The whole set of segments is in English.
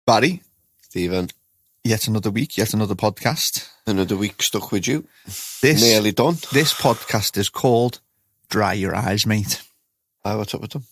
Barry. Stephen. Yet another week, yet another podcast. Another week stuck with you. Nearly done. This podcast is called Dry Your Eyes, Mate. What's up with them?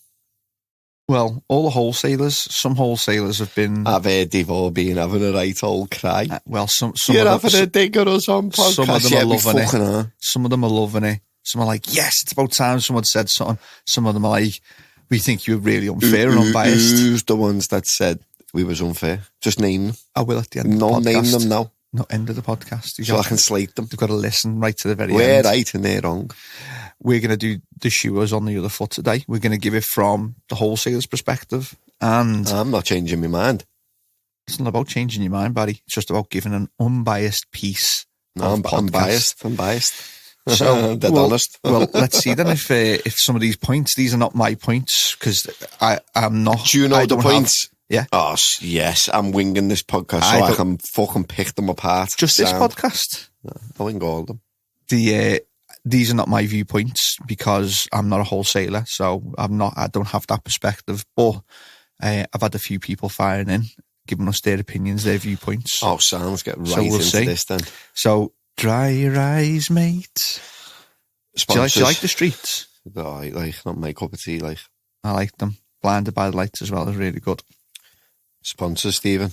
Well, all the wholesalers, some wholesalers have been... I've heard they've all been having a right old cry. Well, some You're of them... having a dig at us on podcast. Some of them are loving it. Are. Some of them are loving it. Some are like, yes, it's about time someone said something. Some of them are like, we think you're really unfair and unbiased. Who's the ones that said we was unfair? Just name them. I will at the end of the podcast. Name them now. Not end of the podcast. So I can slate them. They've got to listen right to the very end. We're right and they're wrong. We're going to do the shoers on the other foot today. We're going to give it from the wholesaler's perspective. And I'm not changing my mind. It's not about changing your mind, Barry. It's just about giving an unbiased piece. No, I'm biased. I'm biased. So, honest. Well, let's see then if some of these points, these are not my points, because I'm not. Do you know the points? Yeah. Oh, yes. I'm winging this podcast so I can fucking pick them apart. Just this podcast? No, I wing all of them. These are not my viewpoints because I'm not a wholesaler, so I don't have that perspective. But I've had a few people firing in, giving us their opinions, their viewpoints. Oh, sounds get right into this then. So, dry your eyes, mate. Do you like the streets? No, not my cup of tea, like. I like them. Blinded by the Lights as well is really good. Sponsors, Stephen.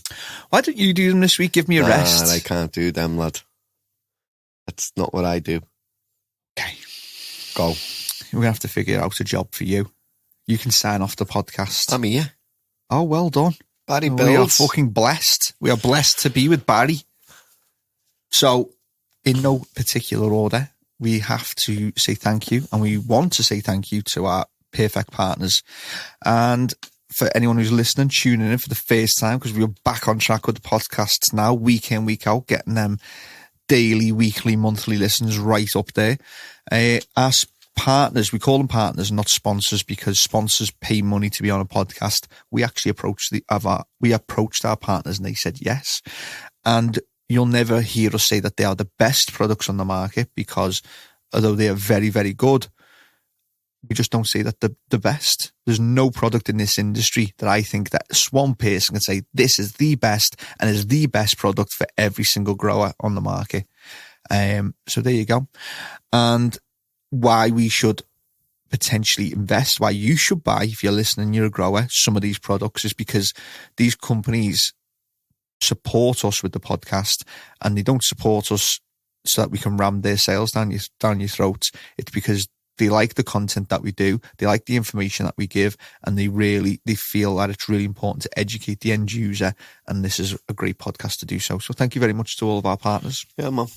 Why don't you do them this week? Give me a rest. I can't do them, lad. That's not what I do. Okay. Go. We're going to have to figure out a job for you. You can sign off the podcast. I'm here. Oh, well done. Barry We Bills. are fucking blessed. We are blessed to be with Barry. So, in no particular order, we have to say thank you, and we want to say thank you to our perfect partners. And for anyone who's listening, tuning in for the first time, because we're back on track with the podcasts now, week in, week out, getting them daily, weekly, monthly listens right up there. As partners, we call them partners, not sponsors, because sponsors pay money to be on a podcast. We actually approached our partners and they said yes. And you'll never hear us say that they are the best products on the market, because although they are very, very good, we just don't say that the best. There's no product in this industry that I think that one person can say this is the best and is the best product for every single grower on the market. So there you go. And why we should potentially invest, why you should buy, if you're listening, you're a grower, some of these products, is because these companies support us with the podcast, and they don't support us so that we can ram their sales down your throats. It's because they like the content that we do, they like the information that we give, and they feel that it's really important to educate the end user, and this is a great podcast to do so. So thank you very much to all of our partners. Yeah, man.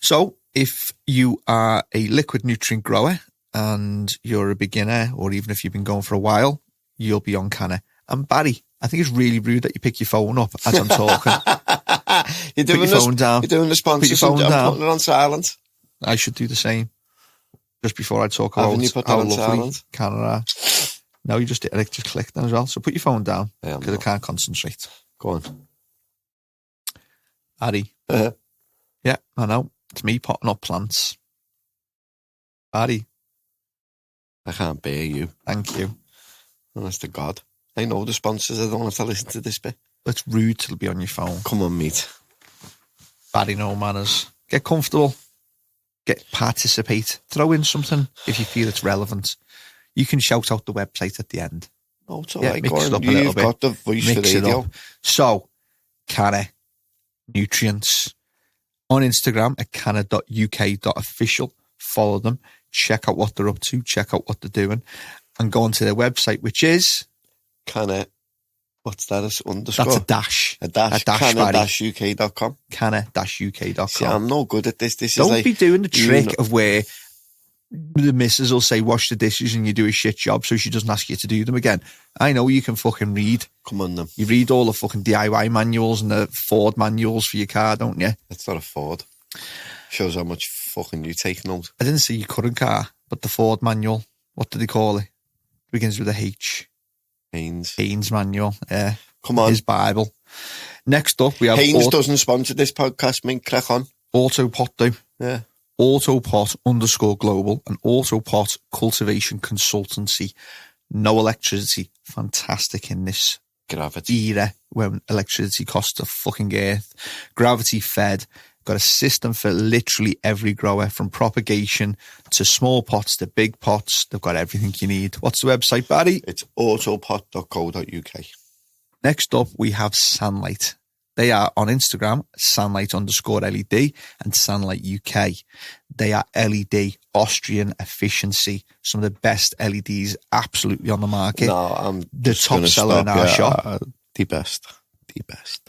So if you are a liquid nutrient grower and you're a beginner, or even if you've been going for a while, you'll be on CANNA. And Barry, I think it's really rude that you pick your phone up as I'm talking. You're doing Put your phone down. You're doing the sponsors. Put your phone down. I'm putting it on silent. I should do the same. Just before I talk about you put that how on lovely silent? CANNA are. No, you just clicked then as well. So put your phone down, Yeah, because I can't concentrate. Go on. Barry. Yeah, I know. It's me potting up plants. Barry. I can't bear you. Thank you. Honest to God. I know the sponsors. I don't have to listen to this bit. It's rude to be on your phone. Come on, mate. Barry, no manners. Get comfortable. Participate. Throw in something if you feel it's relevant. You can shout out the website at the end. Oh, it's all right. Mix it up a little You've bit. got the voice for Mix it radio. up. So, CANNA Nutrients on Instagram at canna.uk.official. Follow them. Check out what they're up to. Check out what they're doing. And go onto their website, which is... CANNA. What's that? Underscore? That's a dash. A dash. CANNA-UK.com. CANNA-UK.com. See, I'm no good at this. This Don't is like... be doing the trick of where the missus will say, wash the dishes, and you do a shit job, so she doesn't ask you to do them again. I know you can fucking read. Come on, then. You read all the fucking DIY manuals and the Ford manuals for your car, don't you? It's not a Ford. Shows how much fucking you take note. I didn't see your current car, but the Ford manual, what do they call it? Begins with a H. Haynes manual, yeah. Come on. His Bible. Next up, we have... Haynes doesn't sponsor this podcast, mate. Crack on. AutoPot do. Yeah. AutoPot_global and AutoPot cultivation consultancy. No electricity. Fantastic in this Gravity. era when electricity cost a fucking earth. Gravity fed. Got a system for literally every grower, from propagation to small pots to big pots. They've got everything you need. What's the website, Barry? It's autopot.co.uk. Next up, we have SANlight. They are on Instagram, SANlight_LED and SANlight UK. They are LED Austrian efficiency. Some of the best LEDs absolutely on the market. No, I'm the just top gonna seller in stop our you. shop. The best. The best.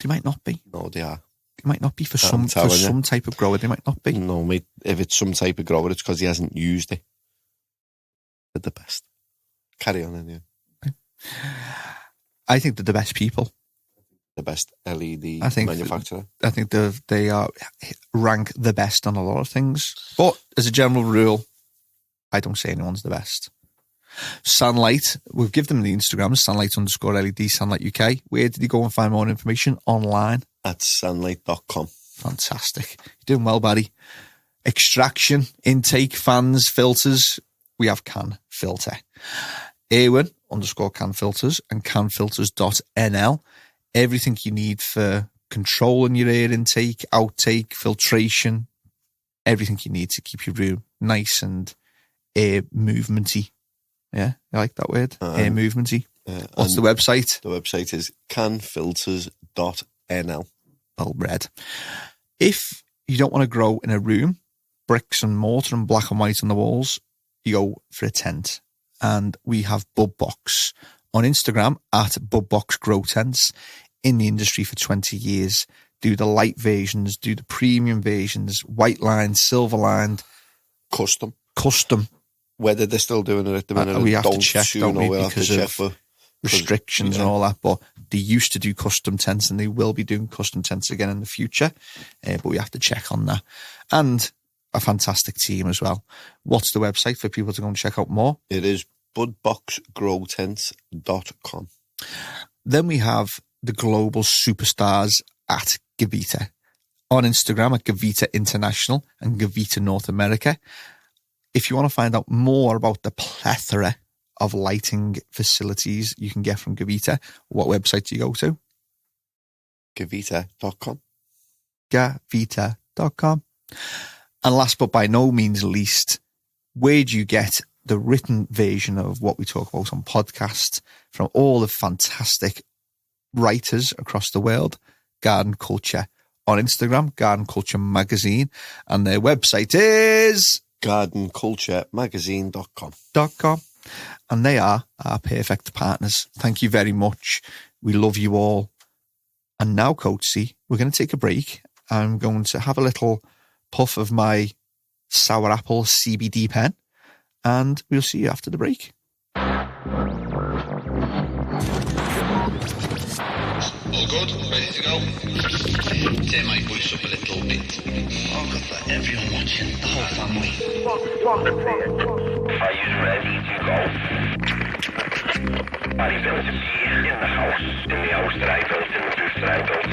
They might not be. No, they are. They might not be for I'm some telling you. type of grower. They might not be. No, mate. If it's some type of grower, it's because he hasn't used it. They're the best. Carry on, anyway. I think they're the best people. The best LED I manufacturer. I think they are rank the best on a lot of things. But as a general rule, I don't say anyone's the best. SANlight, we've given them the Instagram, SANlight_LED, SANlight UK. Where did you go and find more information? Online. At SANlight.com. Fantastic. You're doing well, Barry. Extraction, intake, fans, filters. We have Can Filter. Erwin_Can Filters and canfilters.nl. Everything you need for controlling your air intake, outtake, filtration, everything you need to keep your room nice and air movementy. Yeah, I like that word. Air movementy. What's the website? The website is canfilters.nl. Well read. If you don't want to grow in a room, bricks and mortar and black and white on the walls, you go for a tent. And we have BudBox on Instagram at BudBox Grow Tents. In the industry for 20 years, do the light versions, do the premium versions, white lined, silver lined, Custom. Whether they're still doing it at the minute, we have to check, don't we, because of restrictions and all that. But they used to do custom tents, and they will be doing custom tents again in the future. But we have to check on that. And a fantastic team as well. What's the website for people to go and check out more? It is budboxgrowtents.com. Then we have the global superstars at Gavita. On Instagram at Gavita International and Gavita North America. If you want to find out more about the plethora of lighting facilities you can get from Gavita, what website do you go to? Gavita.com. Gavita.com. And last but by no means least, where do you get the written version of what we talk about on podcast from all the fantastic writers across the world? Garden Culture. On Instagram, Garden Culture Magazine. And their website is gardenculturemagazine.com. And they are our perfect partners. Thank you very much. We love you all. And now, Coach C, we're going to take a break. I'm going to have a little puff of my sour apple CBD pen, and we'll see you after the break. All good? Ready to go? Turn my voice up a little bit. Oh, God, for everyone watching, the whole family. Are you ready to go? Are you built to be in the house that I built, in the booth that I built?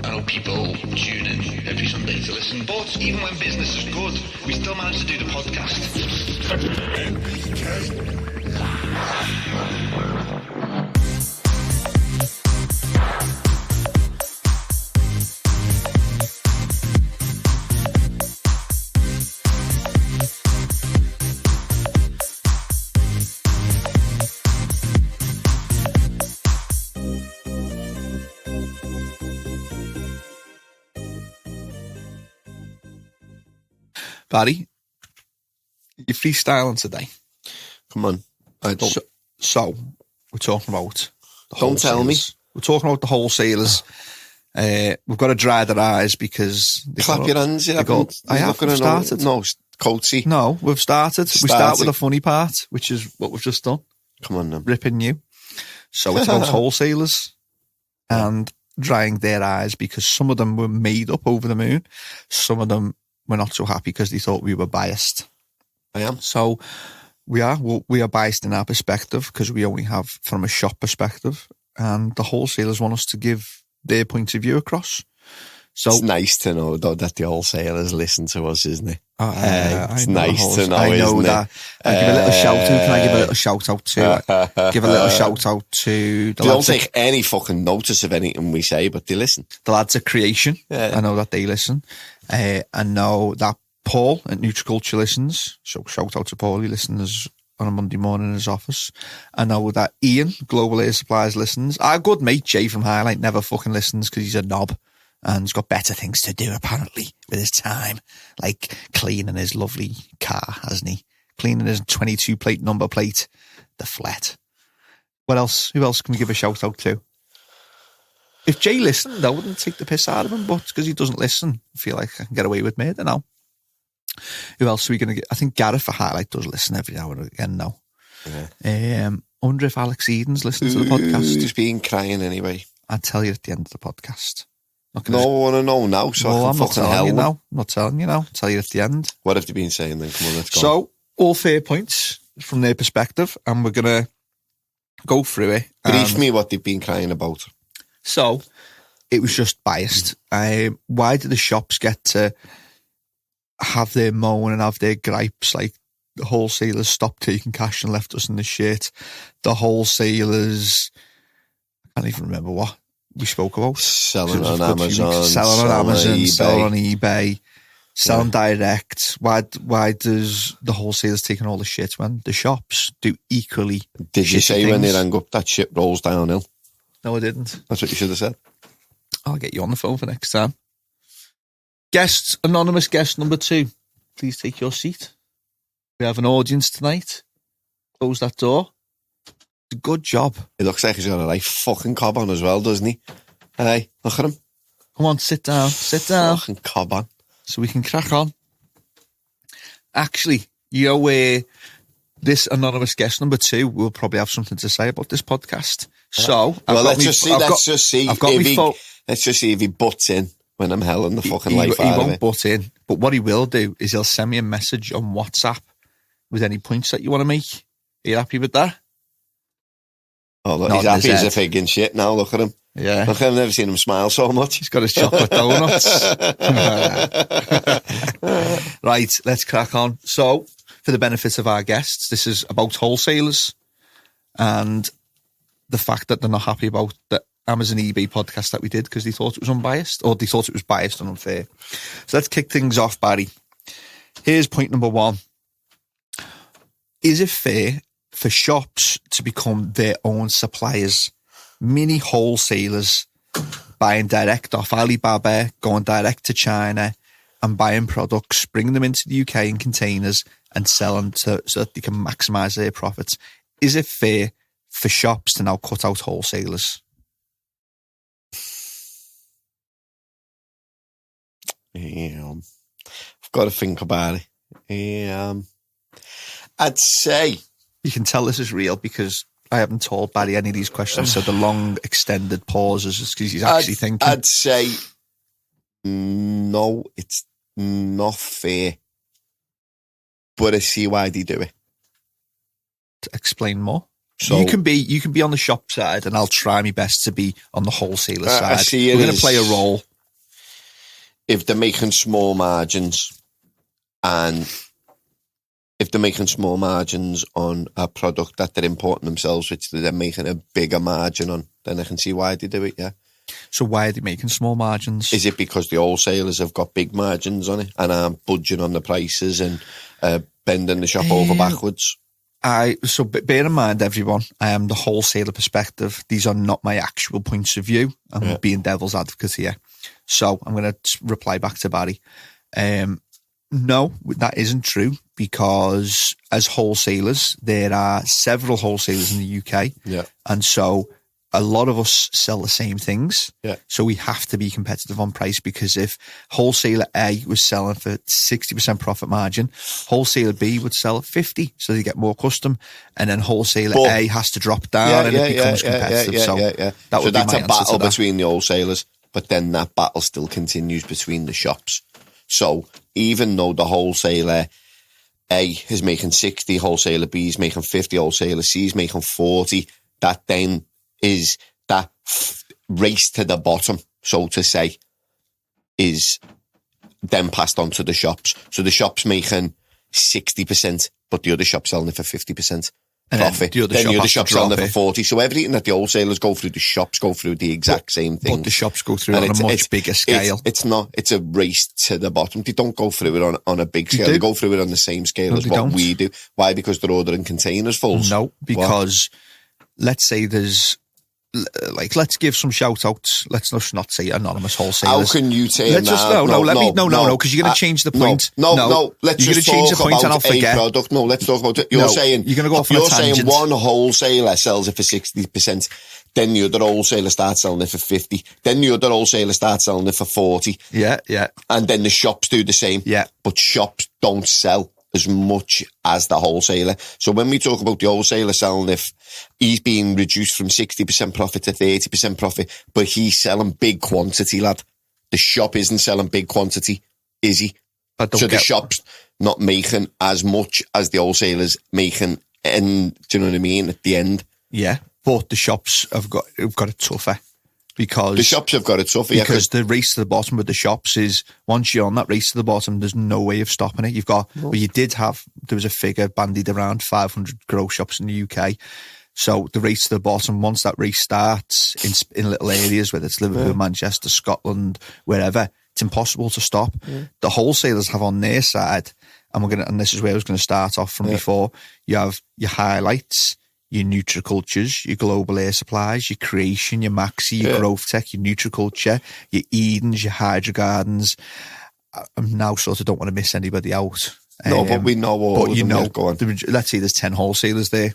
I know people tune in every Sunday to listen, but even when business is good, we still manage to do the podcast. Barry, you're freestyling today. Come on. I don't. So we're talking about the Don't tell me. wholesalers. We're talking about the wholesalers. We've got to dry their eyes because... Clap your hands. You I have started. No, Coatsy. No, we've started. We start with the funny part, which is what we've just done. Come on, then. Ripping you. So it's about wholesalers and drying their eyes because some of them were made up over the moon. Some of them were not so happy because they thought we were biased. I am. So we are biased in our perspective because we only have from a shop perspective, and the wholesalers want us to give their point of view across. So It's nice to know, though, that the wholesalers listen to us, isn't it? it's nice to know, I know isn't that. it? I give a little shout out. Can I give a little shout out to? Give a little shout out to the They don't lads, take any fucking notice of anything we say, but they listen. the lads at Creation. Yeah. I know that they listen. I know that Paul at Nutriculture listens. So shout out to Paul. He listens on a Monday morning in his office. I know that Ian, Global Air Supplies, listens. Our good mate Jay from Highlight never fucking listens because he's a knob and he's got better things to do apparently with his time, like cleaning his lovely car, hasn't he? Cleaning his 22 plate number plate, the flat. What else? Who else can we give a shout out to? If Jay listened, I wouldn't take the piss out of him, but because he doesn't listen, I feel like I can get away with me. I don't know. Who else are we going to get? I think Gareth for Highlight does listen every now and again now. Yeah. I wonder if Alex Edens listens to the podcast. Who's been crying anyway? I'll tell you at the end of the podcast. No, I want to know now, so I I'm can not fucking telling help you them. now. I'm not telling you now. I'll tell you at the end. What have they been saying then? Come on, let's go. So, all fair points from their perspective, and we're going to go through it. Brief me what they've been crying about. So, it was just biased. Why do the shops get to have their moan and have their gripes? Like, the wholesalers stopped taking cash and left us in the shit. The wholesalers, I can't even remember what we spoke about. Selling on Amazon. Selling on Amazon, eBay. selling on eBay, selling direct. Why does the wholesalers taking all the shit when the shops do equally? Did you shitty say when they things? rang up that ship rolls downhill? No, I didn't. That's what you should have said. I'll get you on the phone for next time. Anonymous guest number 2. Please take your seat. We have an audience tonight. Close that door. It's a good job. He looks like he's got a right fucking cob on as well, doesn't he? Hey, look at him. Come on, sit down. Sit down. Fucking cob on. So we can crack on. Actually, you know where this anonymous guest number 2 will probably have something to say about this podcast. So, Let's just see I've got if me he, phone. let's just see if he butts in when I'm helling the fucking life He out of won't it. butt in. But what he will do is he'll send me a message on WhatsApp with any points that you want to make. Are you happy with that? Oh, look, Not he's in his happy as a head. pig in shit now. Look at him. Yeah. Look, I've never seen him smile so much. He's got his chocolate donuts. Right, let's crack on. So, for the benefit of our guests, this is about wholesalers and the fact that they're not happy about the Amazon eBay podcast that we did because they thought it was unbiased, or they thought it was biased and unfair. So let's kick things off, Barry. Here's point number 1. Is it fair for shops to become their own suppliers? Mini wholesalers buying direct off Alibaba, going direct to China and buying products, bringing them into the UK in containers and selling so that they can maximise their profits. Is it fair for shops to now cut out wholesalers? I've got to think about it. I'd say You can tell this is real because I haven't told Barry any of these questions, so the long extended pauses is because he's actually thinking. I'd say no, it's not fair, but I see why they do it. To explain more. So you can be on the shop side, and I'll try my best to be on the wholesaler I side. see it We're going to as- play a role. if they're making small margins, and if they're making small margins on a product that they're importing themselves, which they're making a bigger margin on, then I can see why they do it, yeah. So why are they making small margins? Is it because the wholesalers have got big margins on it and aren't budging on the prices and bending the shop over backwards? So bear in mind, everyone, I am the wholesaler perspective. These are not my actual points of view. I'm being devil's advocate here. So I'm going to reply back to Barry. No, that isn't true, because as wholesalers, there are several wholesalers in the UK. Yeah. And so a lot of us sell the same things. Yeah. So we have to be competitive on price, because if wholesaler A was selling for 60% profit margin, wholesaler B would sell at 50, so they get more custom, and then wholesaler A has to drop down and it becomes competitive. So So would that's be a my answer battle to that. between the wholesalers, but then that battle still continues between the shops. So even though the wholesaler A is making 60, wholesaler B is making 50, wholesaler C is making 40, that then is that race to the bottom, so to say. is then passed on to the shops. So the shop's making 60%, but the other shop's selling it for 50%. And profit. then the other shop selling it drop for 40. So everything that the wholesalers go through, the shops go through the exact same thing. But the shops go through it on a much bigger scale. It's not. It's a race to the bottom. They don't go through it on a big scale. They go through it on the same scale as what we do. Why? Because they're ordering containers full. No, because let's say there's let's give some shout outs. Let's not say anonymous wholesalers. How can you say let's just no, because you're going to change the point. No, let's just talk about a product. No, let's talk about it. You're saying you're going to go off on a tangent. Saying one wholesaler sells it for 60%, then the other wholesaler starts selling it for 50%, then the other wholesaler starts selling it for 40%. Yeah. And then the shops do the same. Yeah. But shops don't sell as much as the wholesaler. So when we talk about the wholesaler selling, if he's being reduced from 60% profit to 30% profit, but he's selling big quantity, lad. The shop isn't selling big quantity, is he? So the shop's not making as much as the wholesalers making, and do you know what I mean, at the end? Yeah, but the shops have got it tougher. Because the shops have got it tougher. Because the race to the bottom with the shops is, once you're on that race to the bottom, there's no way of stopping it. You've got, there was a figure bandied around 500 grow shops in the UK. So the race to the bottom, once that race starts in little areas, whether it's Liverpool, Manchester, Scotland, wherever, it's impossible to stop. The wholesalers have on their side, and this is where I was going to start off from before, you have your highlights, your Nutricultures, your Global Air Supplies, your Creation, your Maxi, your Growth Tech, your Nutriculture, your Edens, your Hydro Gardens. I now sort of don't want to miss anybody out. No, but we know all of them. Go on. Let's say there's 10 wholesalers there.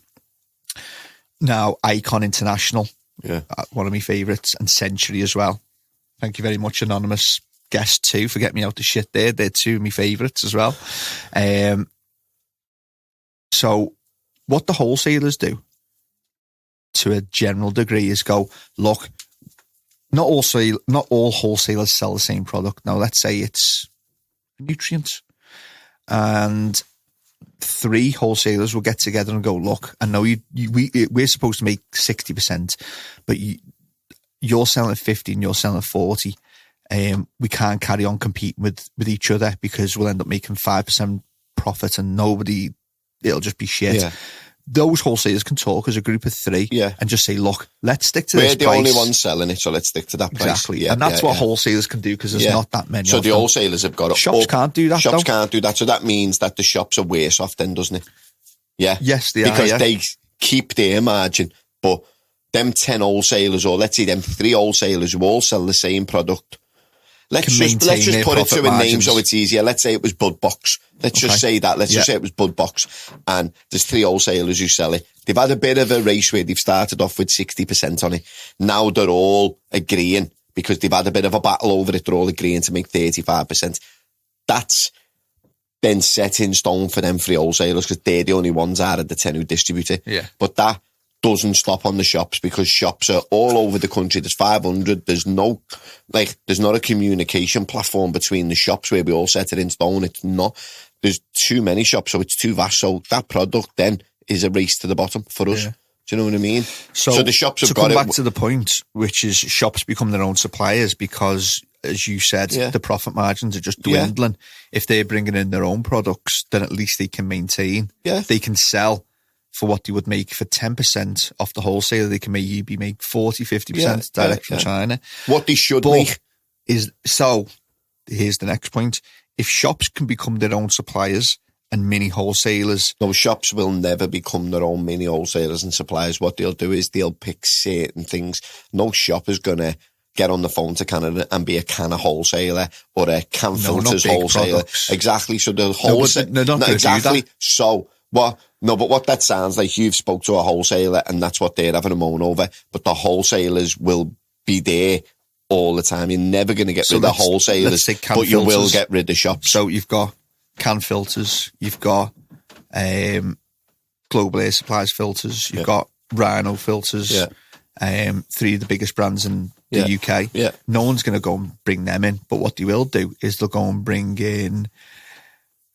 Now, Icon International, one of my favourites, and Century as well. Thank you very much, anonymous guest too, for getting me out the shit there. They're two of my favourites as well. So what the wholesalers do, to a general degree, is go, look, not all wholesalers sell the same product. Now, let's say it's a nutrient, and 3 wholesalers will get together and go, look, I know we're supposed to make 60%, but you're selling at 50 and you're selling at 40. We can't carry on competing with each other, because we'll end up making 5% profit and it'll just be shit. Yeah. Those wholesalers can talk as a group of 3 and just say, look, let's stick to this price. We're the only ones selling it, so let's stick to that price. Exactly. And that's what wholesalers can do, because there's not that many. So the wholesalers have got it. Shops can't do that. Shops can't do that. So that means that the shops are worse off then, doesn't it? Yeah. Yes, they are. Because they keep their margin, but them 10 wholesalers, or let's say them 3 wholesalers who all sell the same product, let's just put it to a name so it's easier. Let's say it was BudBox. Let's just say that. Let's just say it was BudBox. And there's 3 wholesalers who sell it. They've had a bit of a race where they've started off with 60% on it. Now they're all agreeing, because they've had a bit of a battle over it. They're all agreeing to make 35%. That's then set in stone for them 3 wholesalers, because they're the only ones out of the 10 who distribute it. Yeah. But that doesn't stop on the shops, because shops are all over the country. There's 500. There's not a communication platform between the shops where we all set it in stone. It's not. There's too many shops, so it's too vast. So that product then is a race to the bottom for us. Yeah. Do you know what I mean? So the shops have got it. To come back to the point, which is shops become their own suppliers, because, as you said, the profit margins are just dwindling. If they're bringing in their own products, then at least they can maintain. Yeah. They can sell for what they would make for 10% off the wholesaler. They can maybe make 40, 50% direct from China. What they should make is, so here's the next point. If shops can become their own suppliers and mini wholesalers. No, shops will never become their own mini wholesalers and suppliers. What they'll do is they'll pick certain things. No shop is going to get on the phone to CANNA and be a CANNA wholesaler or a can filters wholesaler. Products. Exactly. So the wholesaler. They're not going to do that. So what? No, but what that sounds like, you've spoke to a wholesaler and that's what they're having a moan over. But the wholesalers will be there all the time. You're never going to get rid of wholesalers, but you will get rid of shops. So you've got can filters, you've got Global Air Supplies filters, you've got Rhino filters, 3 of the biggest brands in the UK. Yeah. No one's going to go and bring them in, but what they will do is they'll go and bring in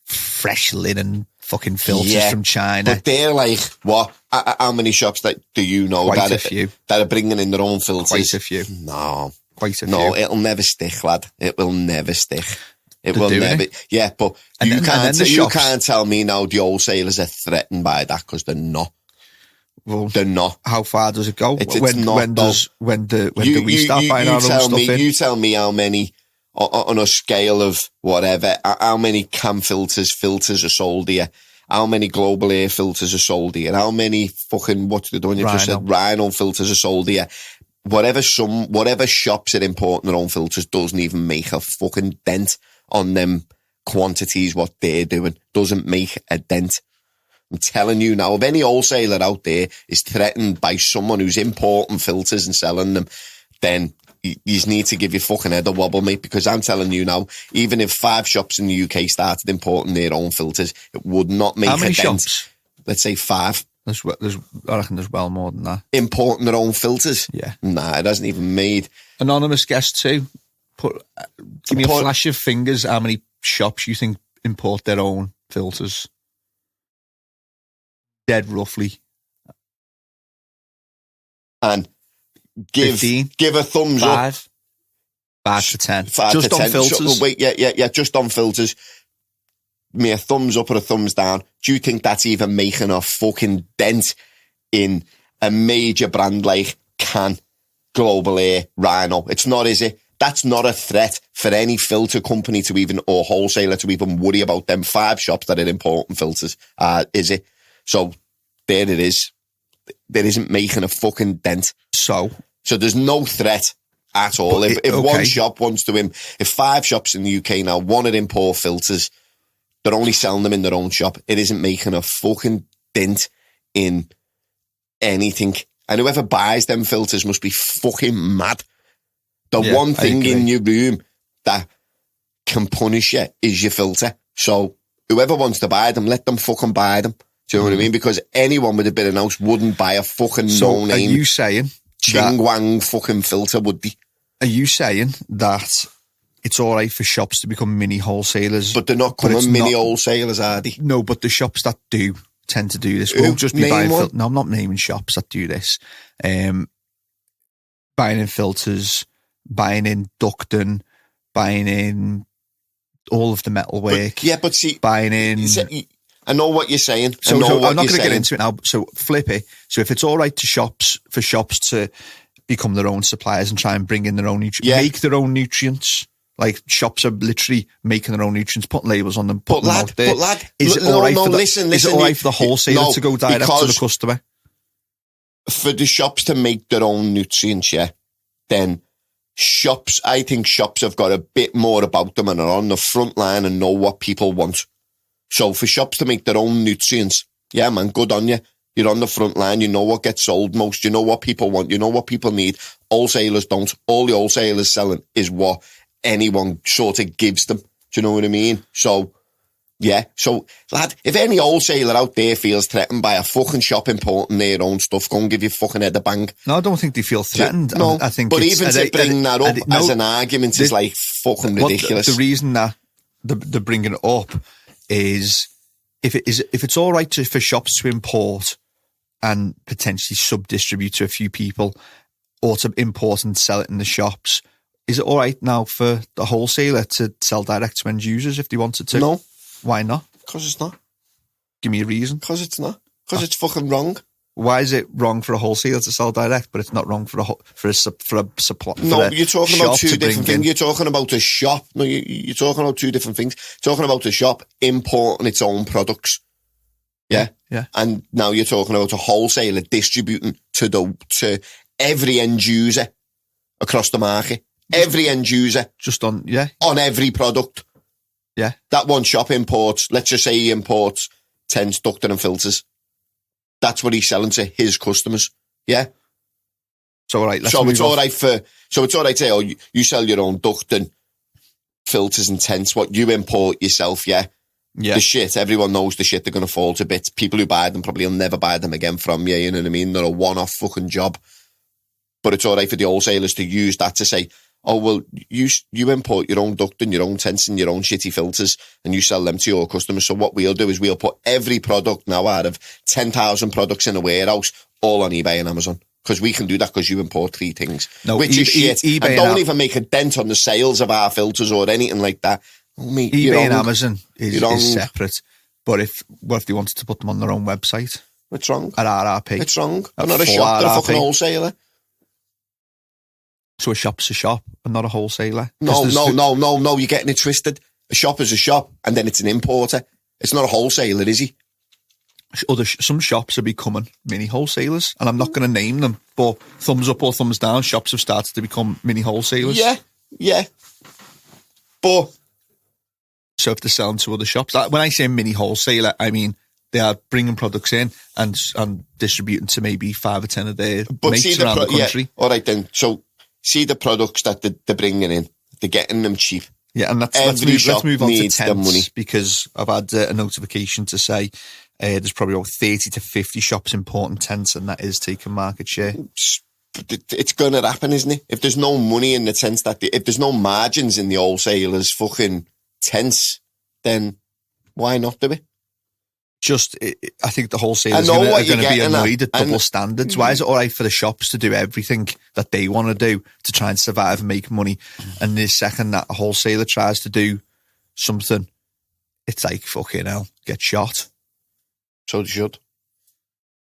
fresh linen fucking filters from China. But they're like, what? How many shops that do you know Quite a few. that are bringing in their own filters? Quite a few. No. quite a No, few. it'll never stick, lad. It will never stick. It They're will doing never. it. Yeah, but And you then- and then the you shops- can't tell me now the wholesalers are threatened by that, because they're not. Well, They're not. how far does it go? It's not, when do we start buying our own tell stuff me, in? You tell me how many, on a scale of whatever, how many CAN filters are sold here, how many global air filters are sold here, how many fucking, what's the one you just said, Rhino filters are sold here. Whatever shops are importing their own filters doesn't even make a fucking dent on them quantities. What they're doing doesn't make a dent. I'm telling you now, if any wholesaler out there is threatened by someone who's importing filters and selling them, then you need to give your fucking head a wobble, mate, because I'm telling you now, even if 5 shops in the UK started importing their own filters, it would not make How many a dent. shops? Let's say 5. I reckon there's well more than that. Importing their own filters? Yeah. Nah, it hasn't even made. Anonymous guest too. Give me a flash of fingers how many shops you think import their own filters. Dead roughly. And give 15, a thumbs up. 5 to 10. 5 just to on 10. filters. Wait, yeah, just on filters. Me a thumbs up or a thumbs down. Do you think that's even making a fucking dent in a major brand like CAN, Global Air, Rhino? It's not, is it? That's not a threat for any filter company to even, or wholesaler to even worry about them 5 shops that are importing filters, is it? So there it is. There isn't making a fucking dent. So there's no threat at all. If one shop wants to, if 5 shops in the UK now want to import filters, they're only selling them in their own shop. It isn't making a fucking dent in anything. And whoever buys them filters must be fucking mad. The one thing in your room that can punish you is your filter. So whoever wants to buy them, let them fucking buy them. Do you know what I mean? Because anyone with a bit of nose wouldn't buy a fucking no-name. Are you saying Ching Wang fucking filter, would they? Are you saying that it's all right for shops to become mini wholesalers? But they're not coming mini wholesalers, are they? No, but the shops that do tend to do this won't just be buying filters. No, I'm not naming shops that do this. Buying in filters, buying in ducting, buying in all of the metalwork. But see, buying in. I know what you're saying. So I'm not going to get into it now. So flip it. So if it's all right to shops to become their own suppliers and try and bring in their own nutrients, make their own nutrients. Like shops are literally making their own nutrients, putting labels on them, putting them out there. Is it all right for the wholesaler to go direct to the customer? For the shops to make their own nutrients, then I think shops have got a bit more about them and are on the front line and know what people want. So for shops to make their own nutrients, yeah, man, good on you. You're on the front line. You know what gets sold most. You know what people want. You know what people need. Wholesalers don't. All the wholesalers selling is what anyone sort of gives them. Do you know what I mean? So, yeah. So, lad, if any wholesaler out there feels threatened by a fucking shop importing their own stuff, go and give your fucking head a bang. No, I don't think they feel ththreatened. No, I think but even to bring that up as an argument is like fucking ridiculous. The reason that they're bringing it up is if it's all right for shops to import and potentially sub-distribute to a few people, or to import and sell it in the shops, is it all right now for the wholesaler to sell direct to end users if they wanted to? No. Why not? Because it's not. Give me a reason. Because it's not. Because it's fucking wrong. Why is it wrong for a wholesaler to sell direct, but it's not wrong for a supply? No, you're talking about 2 different things. You're talking about a shop. No, you're talking about 2 different things. You're talking about a shop importing its own products. Yeah. And now you're talking about a wholesaler distributing to every end user across the market. Every end user. Just on every product. Yeah. That one shop imports, let's just say he imports 10 ducting and filters. That's what he's selling to his customers. Yeah. So all right. It's all right to say, oh, you sell your own ducting, filters and tents. What you import yourself, yeah. The shit, everyone knows the shit, they're going to fall to bits. People who buy them probably will never buy them again from you, you know what I mean? They're a one-off fucking job. But it's all right for the wholesalers to use that to say, oh, well, you import your own ducting, your own tents and your own shitty filters and you sell them to your customers. So what we'll do is we'll put every product now out of 10,000 products in a warehouse all on eBay and Amazon. because we can do that because you import 3 things, No, which is shit. eBay and don't and even make a dent on the sales of our filters or anything like that. Oh, mate, eBay and Amazon is separate. But what if they wanted to put them on their own website? What's wrong? At RRP. It's wrong. At They're not a full shop, they're a RRP. fucking wholesaler. So a shop's a shop and not a wholesaler? No, you're getting it twisted. A shop is a shop, and then it's an importer. It's not a wholesaler, is he? Some shops are becoming mini wholesalers, and I'm not going to name them, but thumbs up or thumbs down, shops have started to become mini wholesalers. Yeah. But so if they're selling to other shops, when I say mini wholesaler, I mean they are bringing products in and distributing to maybe 5 or 10 of their mates around the country. Yeah. All right then. So see the products that they're bringing in, they're getting them cheap. Yeah, and let's move on to tents, because I've had a notification to say there's probably about 30 to 50 shops importing tents, and that is taking market share. It's going to happen, isn't it? If there's no money in the tents, if there's no margins in the wholesalers' fucking tents, then why not do it? I think the wholesalers are going to be annoyed at double standards. Why is it all right for the shops to do everything that they want to do to try and survive and make money? And the second that a wholesaler tries to do something, it's like, fucking hell, get shot. So they should.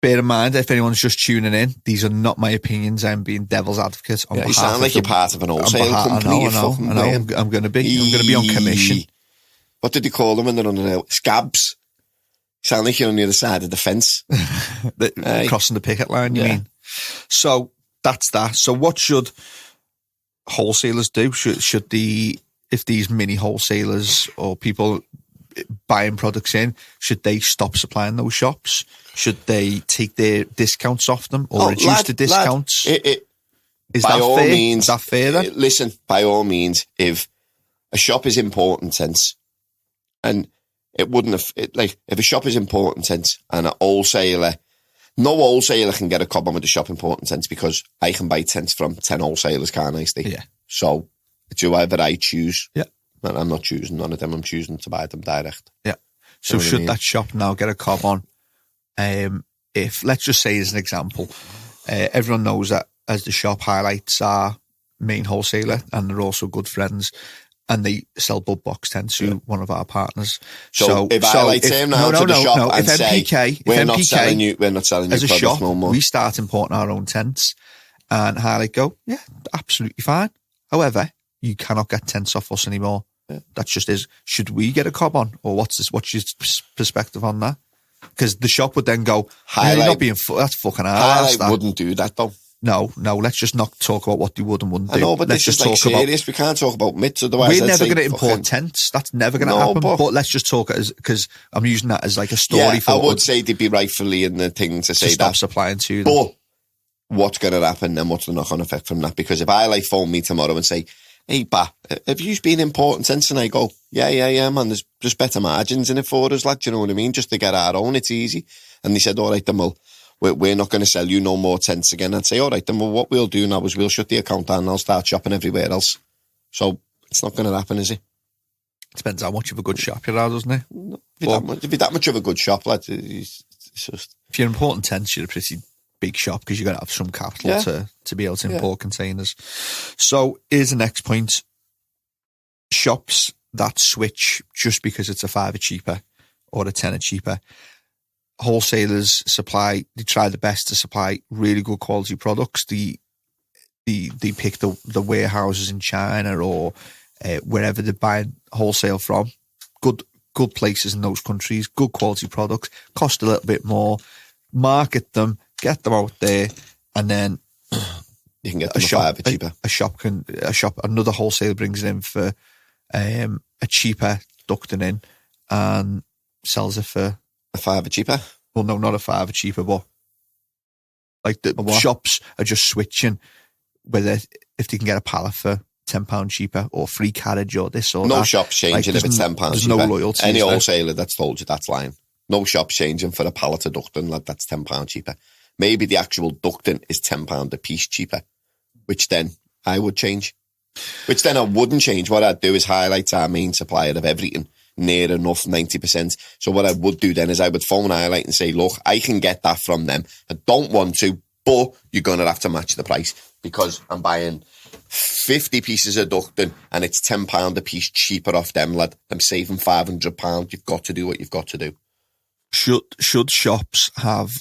Bear in mind, if anyone's just tuning in, these are not my opinions. I'm being devil's advocate on behalf of... You sound like you're part of an wholesale company. I know. I'm going to be. I'm going to be on commission. What did you call them when they're on the scabs? Sound like you're on the other side of the fence. Crossing the picket line, you mean? So that's that. So what should wholesalers do? Should if these mini wholesalers or people buying products in, should they stop supplying those shops? Should they take their discounts off them or reduce the discounts? Is that fair then? Listen, by all means, if a shop is important sense, and it wouldn't have, if a shop is important sense and a wholesaler, no wholesaler can get a cob on with the shop important sense, because I can buy tents from 10 wholesalers, can't I, Steve? Yeah. So it's whoever I choose. Yeah. And I'm not choosing none of them, I'm choosing to buy them direct. Yeah. So should that shop now get a cob on? If, let's just say as an example, everyone knows that as the shop highlights our main wholesaler, and they're also good friends, and they sell BudBox tents to one of our partners. So if I him now to the shop and say, we're not selling you as a shop, no more. We start importing our own tents, and Highlight go, yeah, absolutely fine. However, you cannot get tents off us anymore. Yeah. That just is. Should we get a cob on, or what's your perspective on that? Because the shop would then go, Highlight, that's fucking hard. Highlight wouldn't do that though. No, let's just not talk about what they would and wouldn't do. I know, but let's this is like serious. We can't talk about myths, otherwise we're never going to import tents. That's never going to happen. But let's just talk because I'm using that as like a story for. I would say they'd be rightfully in the thing to say stop that. Supplying to them. But what's going to happen and what's the knock-on effect from that? Because if I phone me tomorrow and say, hey, have you been important tents? And I go, yeah, man, there's just better margins in it for us, like, do you know what I mean? Just to get our own, it's easy. And they said, all right, then we're not going to sell you no more tents again. I'd say, all right, then what we'll do now is we'll shut the account down and I'll start shopping everywhere else. So it's not going to happen, is it? Depends how much of a good shop you are, doesn't it? If you're that much of a good shop, lad, it's just... If you're important tents, you're a pretty big shop because you've got to have some capital to be able to import containers. So here's the next point. Shops that switch just because it's a $5 cheaper or a $10 cheaper. Wholesalers they try the best to supply really good quality products. They pick the warehouses in China or wherever they're buying wholesale from. Good places in those countries, good quality products, cost a little bit more, market them, get them out there, and then you can get them $5 cheaper. Another wholesaler brings it in for a cheaper, ducting in, and sells it for $5 cheaper. Well, no, not a $5 cheaper, but like the shops are just switching whether if they can get a pallet for £10 cheaper or free carriage or this or that. No shop's changing if it's £10 cheaper. There's no loyalty. Any wholesaler that's told you that's lying. No shop's changing for a pallet of ducting, lad, that's £10 cheaper. Maybe the actual ducting is £10 a piece cheaper, which then I would change. Which then I wouldn't change. What I'd do is highlight our main supplier of everything, near enough 90%. So what I would do then is I would phone Highlight and say, look, I can get that from them. I don't want to, but you're going to have to match the price because I'm buying 50 pieces of ducting and it's £10 a piece cheaper off them, lad. I'm saving £500. You've got to do what you've got to do. Should shops have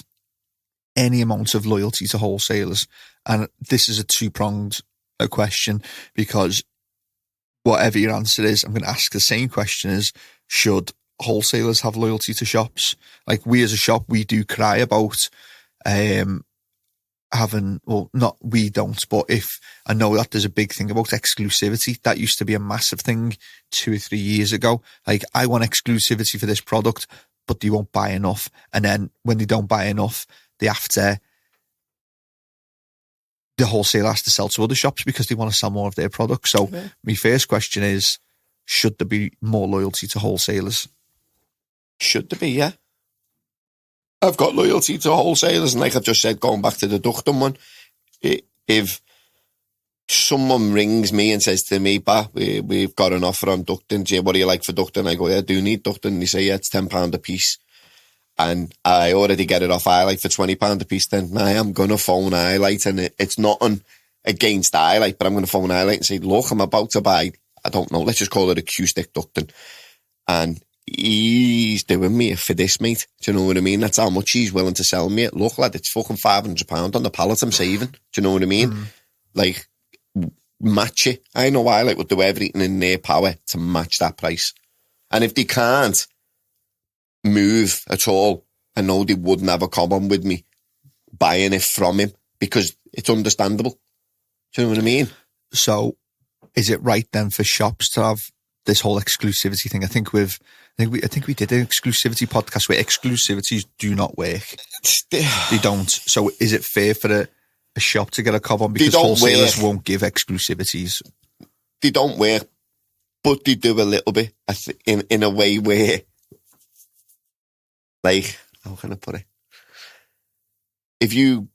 any amount of loyalty to wholesalers? And this is a two-pronged question, because whatever your answer is, I'm going to ask the same question as, should wholesalers have loyalty to shops? Like, we as a shop, we do cry about having, well, not we don't, but if I know that there's a big thing about exclusivity. That used to be a massive thing 2 or 3 years ago. Like, I want exclusivity for this product, but they won't buy enough. And then when they don't buy enough, they have to, the wholesaler has to sell to other shops because they want to sell more of their products. So my first question is, should there be more loyalty to wholesalers? Should there be, yeah. I've got loyalty to wholesalers, and like I've just said, going back to the ducting one, if someone rings me and says to me, "Bah, we've got an offer on ducting, Jay, what do you like for ducting?" I go, "Yeah, I do need ducting." And they say, "Yeah, it's £10 a piece." And I already get it off SANlight for £20 a piece, then I am going to phone SANlight, and it's nothing against SANlight, but I'm going to phone SANlight and say, "Look, I'm about to buy, I don't know, let's just call it acoustic ducting. And he's doing me for this, mate. Do you know what I mean? That's how much he's willing to sell me it. Look, lad, it's fucking £500 on the pallet I'm saving. Do you know what I mean? Like, match it. I know SANlight would do everything in their power to match that price. And if they can't move at all, I know they wouldn't have a problem with me buying it from him, because it's understandable. Do you know what I mean? So is it right then for shops to have this whole exclusivity thing? I think we did an exclusivity podcast where exclusivities do not work. They don't. So is it fair for a shop to get a cover on because wholesalers won't give exclusivities? They don't work, but they do a little bit in a way where, like, how can I put it? If you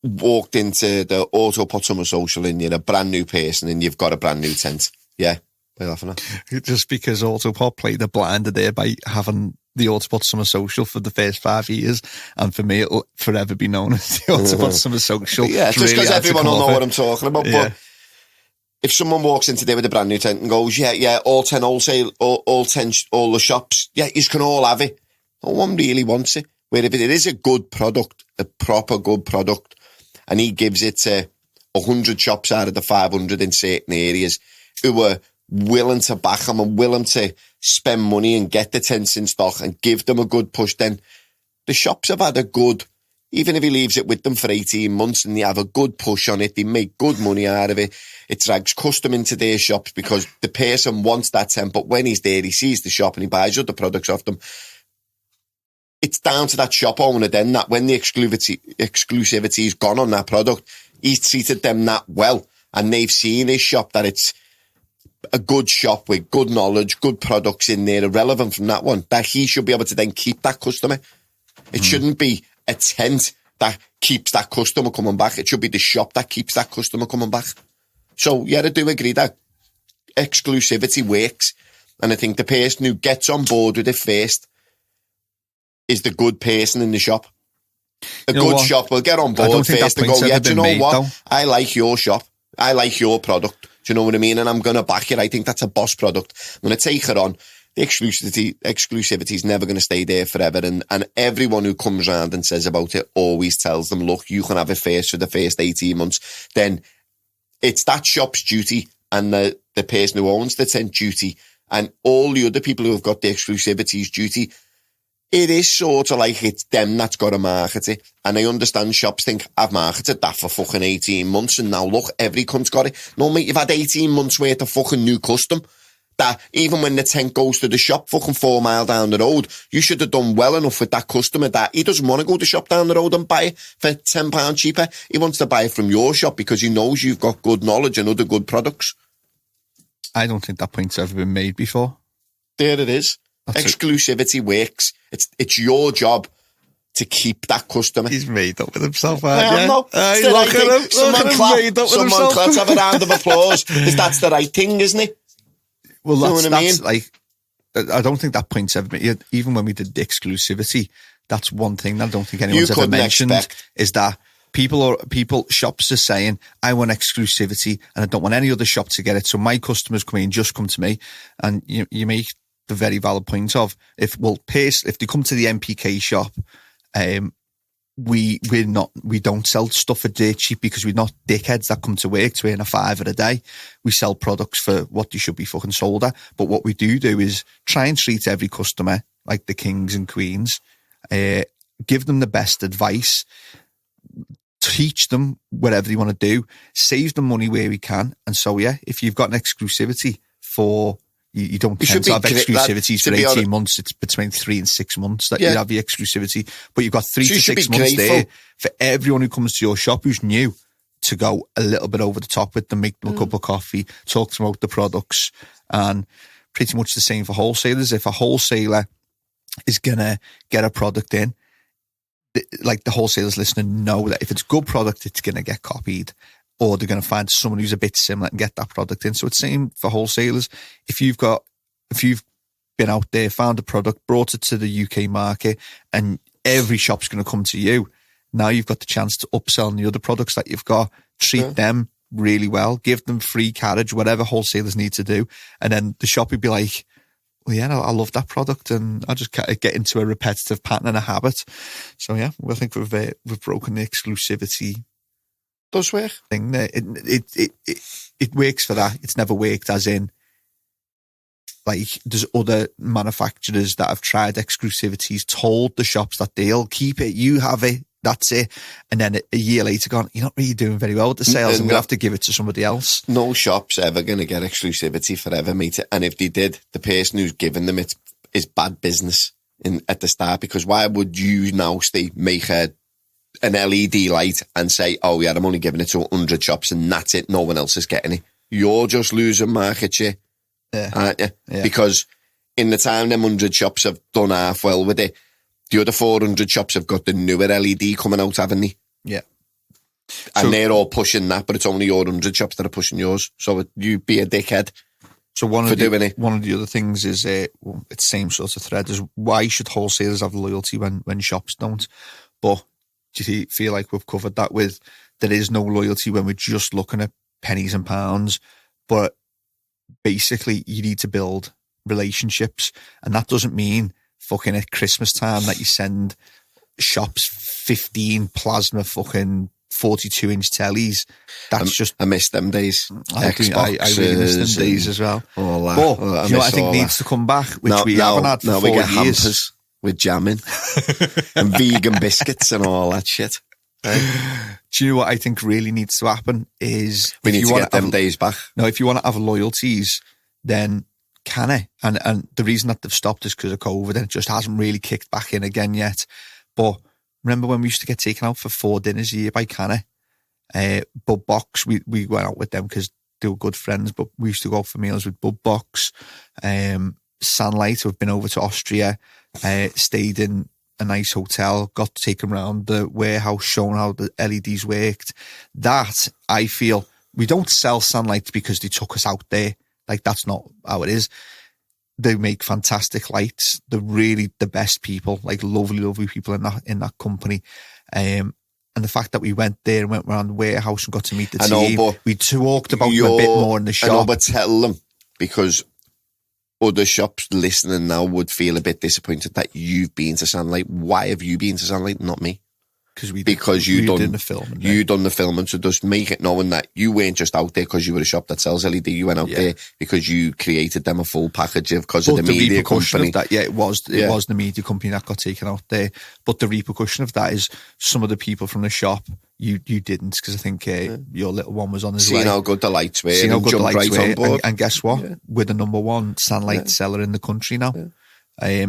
walked into the AutoPot Summer Social and you're a brand new person and you've got a brand new tent, yeah, they're laughing at. Just because AutoPot played a blinder there by having the AutoPot Summer Social for the first 5 years, and for me it'll forever be known as the AutoPot Summer Social. Yeah, just because everyone will know what I'm talking about. Yeah. But if someone walks into there with a brand new tent and goes, yeah, all 10 wholesale, all the shops, yeah, you can all have it. No one really wants it. Where if it is a good product, a proper good product, and he gives it to 100 shops out of the 500 in certain areas who are willing to back him and willing to spend money and get the tents in stock and give them a good push, then the shops have had a good, even if he leaves it with them for 18 months and they have a good push on it, they make good money out of it. It drags custom into their shops because the person wants that tent, but when he's there, he sees the shop and he buys other products off them. It's down to that shop owner then that when the exclusivity is gone on that product, he's treated them that well, and they've seen his shop that it's a good shop with good knowledge, good products in there, irrelevant from that one, that he should be able to then keep that customer. It shouldn't be a tent that keeps that customer coming back. It should be the shop that keeps that customer coming back. So, yeah, I do agree that exclusivity works, and I think the person who gets on board with it first is the good person in the shop. A good shop will get on board first and go, yeah, do you know what? Though. I like your shop. I like your product. Do you know what I mean? And I'm going to back it. I think that's a boss product. I'm going to take it on. The exclusivity is never going to stay there forever. And everyone who comes around and says about it always tells them, look, you can have it first for the first 18 months. Then it's that shop's duty and the person who owns the tent duty and all the other people who have got the exclusivity's duty. It is sort of like it's them that's got to market it. And I understand shops think, I've marketed that for fucking 18 months and now look, every cunt's got it. No, mate, you've had 18 months worth of fucking new custom. That even when the tent goes to the shop fucking 4 mile down the road, you should have done well enough with that customer that he doesn't want to go to the shop down the road and buy it for £10 cheaper. He wants to buy it from your shop because he knows you've got good knowledge and other good products. I don't think that point's ever been made before. There it is. Exclusivity works. It's your job to keep that customer. He's made up with himself, aren't you? Look at him. Someone clap. Have a round of applause. Because that's the right thing, isn't it? Well, that's like, I don't think that point's ever been, even when we did the exclusivity, that's one thing that I don't think anyone's ever mentioned, is that Shops are saying, I want exclusivity and I don't want any other shop to get it. So my customers come in, just come to me. And you make the very valid point of, if they come to the NPK shop, we don't sell stuff for dirt cheap because we're not dickheads that come to work to earn a $5 a day. We sell products for what they should be fucking sold at. But what we do is try and treat every customer like the kings and queens, give them the best advice, teach them whatever they want to do, save them money where we can. And so, if you've got an exclusivity for, you don't tend to have exclusivities for 18 months. It's between 3 and 6 months that you have the exclusivity. But you've got 3 to 6 months there for everyone who comes to your shop who's new to go a little bit over the top with them, make them a cup of coffee, talk to them about the products. And pretty much the same for wholesalers. If a wholesaler is going to get a product in, like the wholesalers listening know that if it's good product, it's going to get copied, or they're going to find someone who's a bit similar and get that product in. So it's same for wholesalers. If you've been out there, found a product, brought it to the UK market, and every shop's going to come to you, now you've got the chance to upsell on the other products that you've got, treat them really well, give them free carriage, whatever wholesalers need to do. And then the shop would be like, well, yeah, I love that product, and I just get into a repetitive pattern and a habit. So I think we've broken the exclusivity. Does work thing there. It works for that. It's never worked as in, like, there's other manufacturers that have tried exclusivities, told the shops that they'll keep it, you have it, that's it, and then a year later gone, you're not really doing very well with the sales, and we'll have to give it to somebody else. No shop's ever going to get exclusivity forever, mate. And if they did, the person who's giving them it is bad business at the start, because why would you now make an LED light and say, oh yeah, I'm only giving it to 100 shops and that's it, no one else is getting it? You're just losing market share, aren't you? Yeah. Because in the time them 100 shops have done half well with it, the other 400 shops have got the newer LED coming out, haven't they? Yeah. And they're all pushing that, but it's only your 100 shops that are pushing yours. So you be a dickhead. So one of the other things is, it's same sort of thread, is why should wholesalers have loyalty when shops don't? But do you feel like we've covered that with, there is no loyalty when we're just looking at pennies and pounds, but basically you need to build relationships, and that doesn't mean fucking at Christmas time that you send shops 15 plasma fucking 42-inch tellies. That's I miss them days. I really miss them days as well. All that. But you know what I think needs to come back, which we haven't had for 4 years. We get hampers with jamming and vegan biscuits and all that shit. Right? Do you know what I think really needs to happen is, we need to get them days back. No, if you want to have loyalties, then CANNA, and the reason that they've stopped is because of COVID, and it just hasn't really kicked back in again yet. But remember when we used to get taken out for 4 dinners a year by CANNA? BudBox, we went out with them because they were good friends, but we used to go out for meals with BudBox. SANlight, we've been over to Austria, stayed in a nice hotel, got taken around the warehouse, shown how the LEDs worked. That, I feel, we don't sell SANlight because they took us out there. Like, that's not how it is. They make fantastic lights. They're really the best people, like lovely people in that company. And the fact that we went there and went around the warehouse and got to meet the team, but we talked about them a bit more in the shop. I know, but tell them, because other shops listening now would feel a bit disappointed that you've been to SANlight. Why have you been to SANlight, not me? Because you done the filming. You done the filming, so just make it knowing that you weren't just out there because you were a shop that sells LED. You went out there because you created them a full package because of the media company. Of that, it was the media company that got taken out there. But the repercussion of that is some of the people from the shop you didn't, because I think your little one was on his way. Seeing how good the lights were, and jumped right on board. And guess what? Yeah. We're the number one SANlight seller in the country now. Yeah.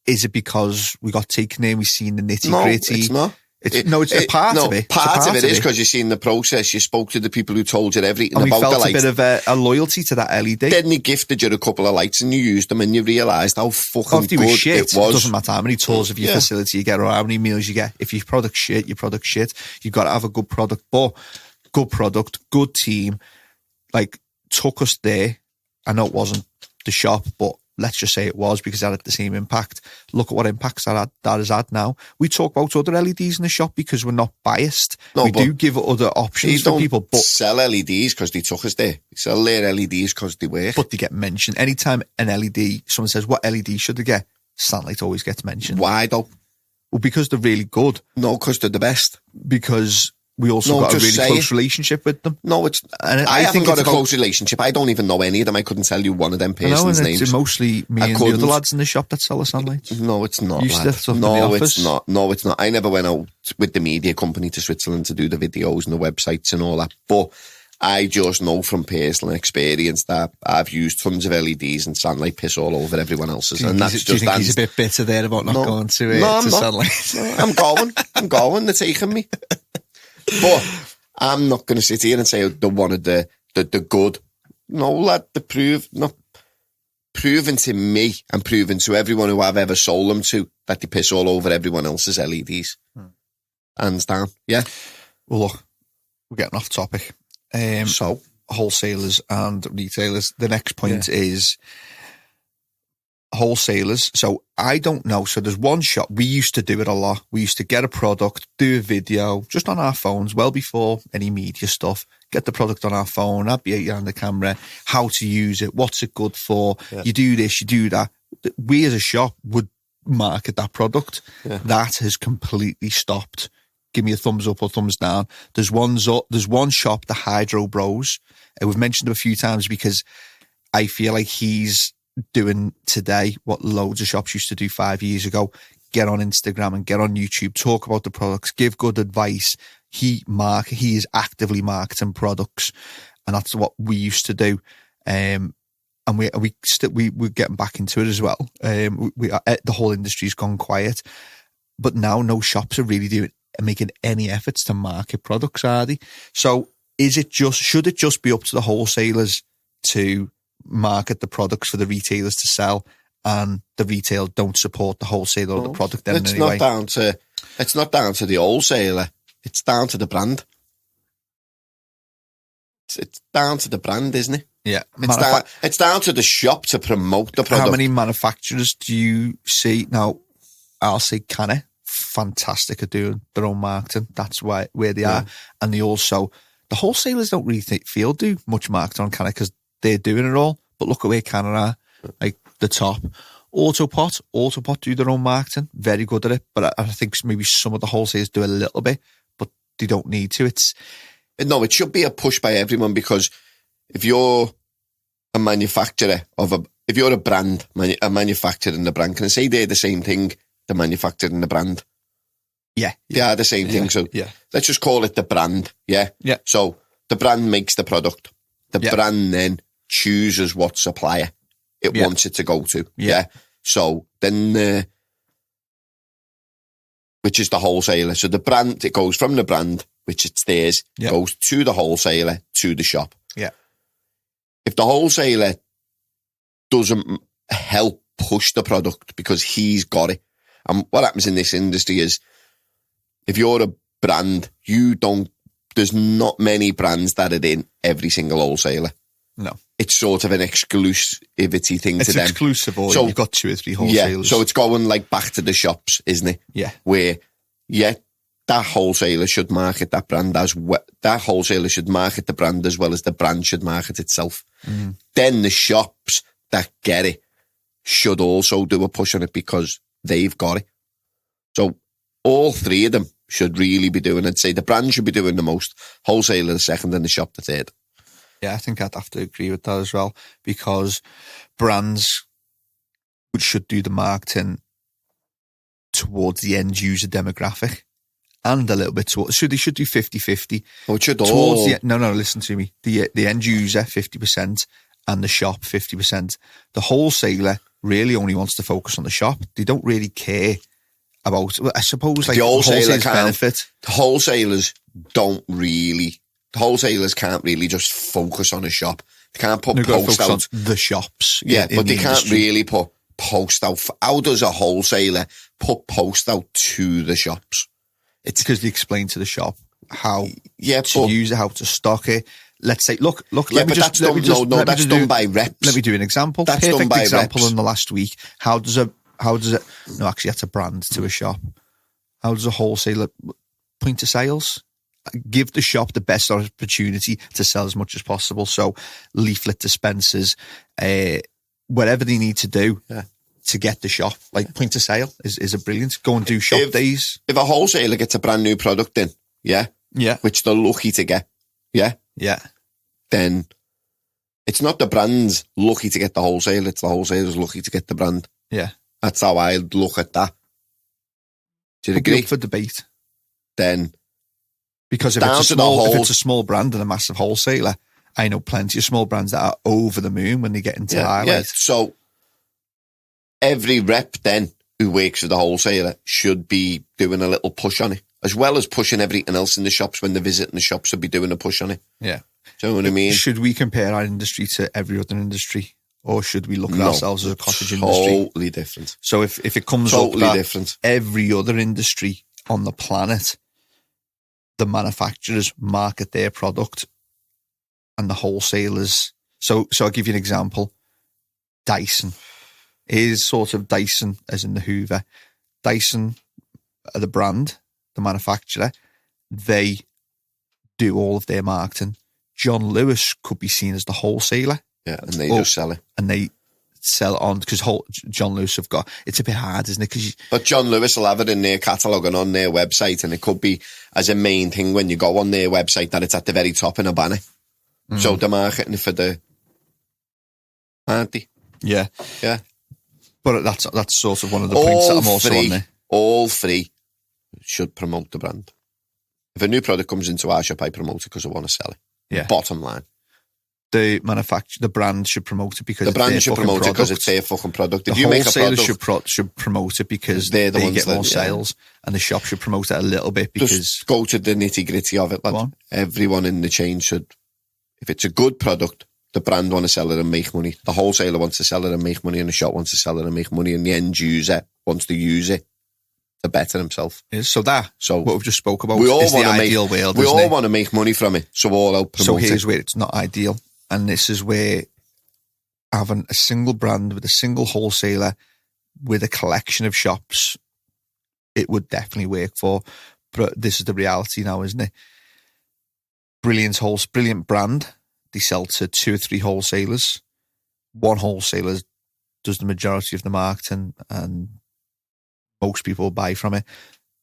Is it because we got taken there? We've seen the nitty gritty. No, it's not. It's a part of it. Part of it is because you've seen the process. You spoke to the people who told you everything and about the lights. And we felt a bit of a loyalty to that LED. Then they gifted you a couple of lights and you used them and you realised how fucking good it was. It doesn't matter how many tours of your facility you get or how many meals you get. If your product's shit, your product's shit. You've got to have a good product. But good product, good team, like, took us there. I know it wasn't the shop, but let's just say it was because that had the same impact. Look at what impacts that has had now. We talk about other LEDs in the shop because we're not biased. No, we but do give other options for people, but sell LEDs because they took us there. They sell their LEDs because they work. but they get mentioned. Anytime an LED, someone says, what LED should they get? SANlight always gets mentioned. Why though? Well, because they're really good. No, because they're the best. Because we also No, got a just really say close relationship with them. No, it's. And I haven't think got it's a about- close relationship. I don't even know any of them. I couldn't tell you one of them I know, person's and names. it's mostly me I and the couldn't. other lads in the shop that sell the SANlight. No, it's not. You lad. still stuff in the No, office? it's not. No, it's not. I never went out with the media company to Switzerland to do the videos and the websites and all that. But I just know from personal experience that I've used tons of LEDs and SANlight piss all over everyone else's. And that's do you just think he's a bit bitter there about not going to it? No, I'm to not. SANlight? No, I'm going. They're taking me. But I'm not going to sit here and say they're one of the good. No, lad, proven to me and proven to everyone who I've ever sold them to that they piss all over everyone else's LEDs. Hands down. Yeah. Well, look, we're getting off topic. So, wholesalers and retailers. The next point is wholesalers. So I don't know. So there's one shop. We used to do it a lot. We used to get a product, do a video just on our phones, well before any media stuff. Get the product on our phone, that'd be on the camera, how to use it, what's it good for. Yeah. You do this, you do that. We as a shop would market that product. Yeah. That has completely stopped. Give me a thumbs up or thumbs down. There's one shop, the Hydro Bros. We've mentioned him a few times because I feel like he's doing today what loads of shops used to do 5 years ago. Get on Instagram and get on YouTube, talk about the products, give good advice. He is actively marketing products, and that's what we used to do. And we're getting back into it as well. The whole industry's gone quiet, but now no shops are really making any efforts to market products, are they? So should it just be up to the wholesalers to market the products for the retailers to sell, and the retail don't support the wholesaler or the product then in any way? It's not down to the wholesaler. It's down to the brand. It's down to the brand, isn't it? Yeah. It's down to the shop to promote the product. How many manufacturers do you see? Now, I'll say CANNA, fantastic at doing their own marketing. That's where they are. And the wholesalers don't really feel do much marketing on CANNA because they're doing it all. But look at where CANNA are, like the top. AutoPot do their own marketing, very good at it. But I think maybe some of the wholesalers do a little bit, but they don't need to. No, it should be a push by everyone, because if you're a manufacturer if you're a brand, a manufacturer in the brand, can I say they're the same thing, the manufacturer and the brand? Yeah. They are the same thing. So let's just call it the brand. Yeah. Yeah. So the brand makes the product. The brand then chooses what supplier it wants it to go to. Yeah. So then, which is the wholesaler. So the brand, it goes from the brand, which it's theirs, goes to the wholesaler, to the shop. Yeah. If the wholesaler doesn't help push the product because he's got it, and what happens in this industry is, if you're a brand, there's not many brands that are in every single wholesaler. No. It's sort of an exclusivity thing to them. It's exclusive, or you've got 2 or 3 wholesalers. Yeah, so it's going like back to the shops, isn't it? Yeah. Where, that wholesaler should market that brand as well. That wholesaler should market the brand as well as the brand should market itself. Mm. Then the shops that get it should also do a push on it because they've got it. So all 3 of them should really be doing it. I'd say the brand should be doing the most, wholesaler the second, and the shop the third. Yeah, I think I'd have to agree with that as well, because brands should do the marketing towards the end user demographic and a little bit towards, so they should do 50-50. Oh, it should towards no, listen to me. The end user 50% and the shop 50%. The wholesaler really only wants to focus on the shop. They don't really care about, I suppose, like the wholesaler benefit. The wholesalers can't really just focus on a shop. They can't put posts out. On the shops. Yeah, but they can't industry. really put posts out. How does a wholesaler put posts out to the shops? It's because they explain to the shop how to use it, how to stock it. let's say, look. Yeah, let me but just, that's done. That's done by reps. Let me do an example. That's Perfect done by example reps. in the last week. How does it? No, actually, that's a brand to a shop. How does a wholesaler point to sales? Give the shop the best opportunity to sell as much as possible. So, leaflet dispensers, whatever they need to do to get the shop, like point of sale is a brilliant. Go and do shop days. If a wholesaler gets a brand new product in, which they're lucky to get, then it's not the brand's lucky to get the wholesaler, it's the wholesaler's lucky to get the brand. Yeah. That's how I look at that. Do you agree? Up for debate. Then, because if it's a small brand and a massive wholesaler, I know plenty of small brands that are over the moon when they get into highlight. Yeah. So every rep then who works for the wholesaler should be doing a little push on it, as well as pushing everything else in the shops. When they're visiting the shops, should be doing a push on it. Yeah. Do you know what I mean? Should we compare our industry to every other industry, or should we look at ourselves as a cottage industry? Totally different. So if it comes totally up that different. Every other industry on the planet, the manufacturers market their product and the wholesalers. So I'll give you an example. Dyson is sort of Dyson as in the Hoover. Dyson are the brand, the manufacturer. They do all of their marketing. John Lewis could be seen as the wholesaler. Yeah, and they just sell it. And they sell it on, because John Lewis have got, it's a bit hard, isn't it? But John Lewis will have it in their catalogue and on their website, and it could be as a main thing when you go on their website that it's at the very top in a banner. Mm. So they're marketing for aren't they? Yeah. Yeah. But that's sort of one of the points that I'm also on there. All three should promote the brand. If a new product comes into our shop, I promote it because I want to sell it. Yeah. Bottom line. The brand should promote it because the brand should promote it because it's their fucking product. If you make a product, should promote it because they get more sales, and the shop should promote it a little bit because just go to the nitty gritty of it. Like everyone in the chain should, if it's a good product, the brand want to sell it and make money. The wholesaler wants to sell it and make money, and the shop wants to sell it and make money, and the end user wants to use it to better himself. So what we've just spoke about is the ideal world. We all want to make money from it, so all out promote it. So here's where it's not ideal. And this is where having a single brand with a single wholesaler with a collection of shops, it would definitely work for. But this is the reality now, isn't it? Brilliant brand. They sell to 2 or 3 wholesalers. One wholesaler does the majority of the marketing, and most people buy from it.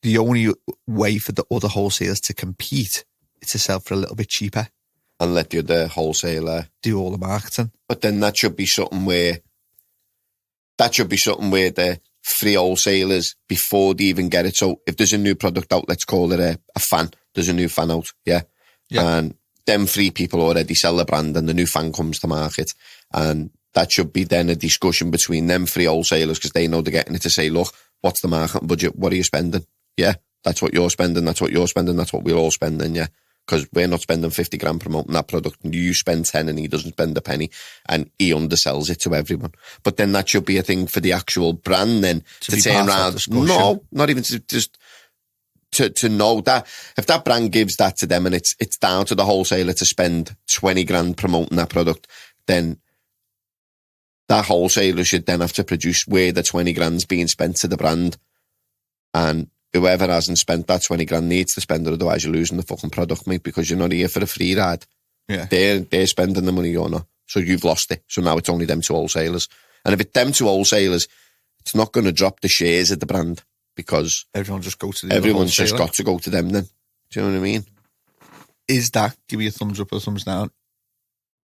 The only way for the other wholesalers to compete is to sell for a little bit cheaper. And let the other wholesaler do all the marketing. But then that should be something where the 3 wholesalers, before they even get it. So if there's a new product out, let's call it a fan. There's a new fan out, yeah. And them 3 people already sell the brand, and the new fan comes to market. And that should be then a discussion between them 3 wholesalers, because they know they're getting it, to say, look, what's the marketing budget? What are you spending? Yeah, that's what you're spending. That's what you're spending. That's what we're all spending, yeah. Because we're not spending 50 grand promoting that product, and you spend 10 and he doesn't spend a penny, and he undersells it to everyone. But then that should be a thing for the actual brand then to turn around. No, not even to know that if that brand gives that to them, and it's down to the wholesaler to spend 20 grand promoting that product, then that wholesaler should then have to produce where the 20 grand's being spent to the brand, and whoever hasn't spent that 20 grand needs to spend it, otherwise you're losing the fucking product, mate, because you're not here for a free ride. Yeah. They're spending the money, you're not. So you've lost it. So now it's only them 2 wholesalers. And if it's them 2 wholesalers, it's not going to drop the shares of the brand, because everyone's just got to go to them then. Do you know what I mean? Is that, give me a thumbs up or thumbs down,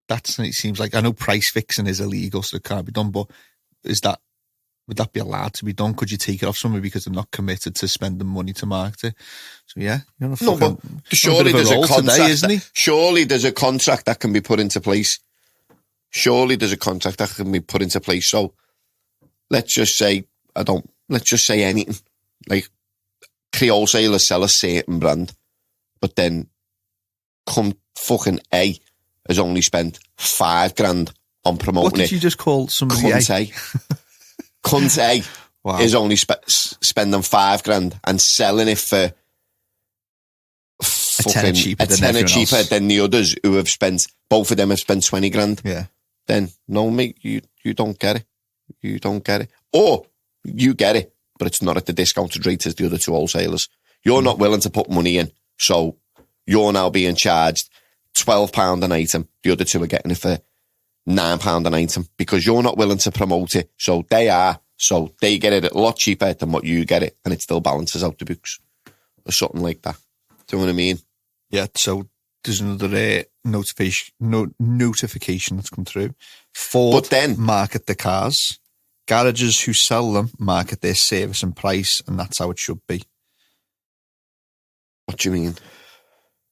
it seems like, I know price fixing is illegal, so it can't be done, but would that be allowed to be done? Could you take it off somebody because they're not committed to spending money to market it? So yeah, you're on a but surely there's a contract today, isn't he? Surely there's a contract that can be put into place. So let's just say anything. Like 3 wholesalers sell a certain brand, but then come fucking A has only spent 5 grand on promoting it. What did you just call somebody A? Cunt A is only spending 5 grand and selling it for tenner cheaper than everyone cheaper else. than the others who have spent, both of them have spent 20 grand. Yeah. Then, no, mate, you don't get it. You don't get it. Or you get it, but it's not at the discounted rate as the other two wholesalers. You're not willing to put money in, so you're now being charged £12 an item. The other two are getting it for £9 an item because you're not willing to promote it. So they are. So they get it a lot cheaper than what you get it, and it still balances out the books or something like that. Do you know what I mean? Yeah. So there's another notification that's come through. Ford But then- market the cars. Garages who sell them market their service and price, and that's how it should be. What do you mean?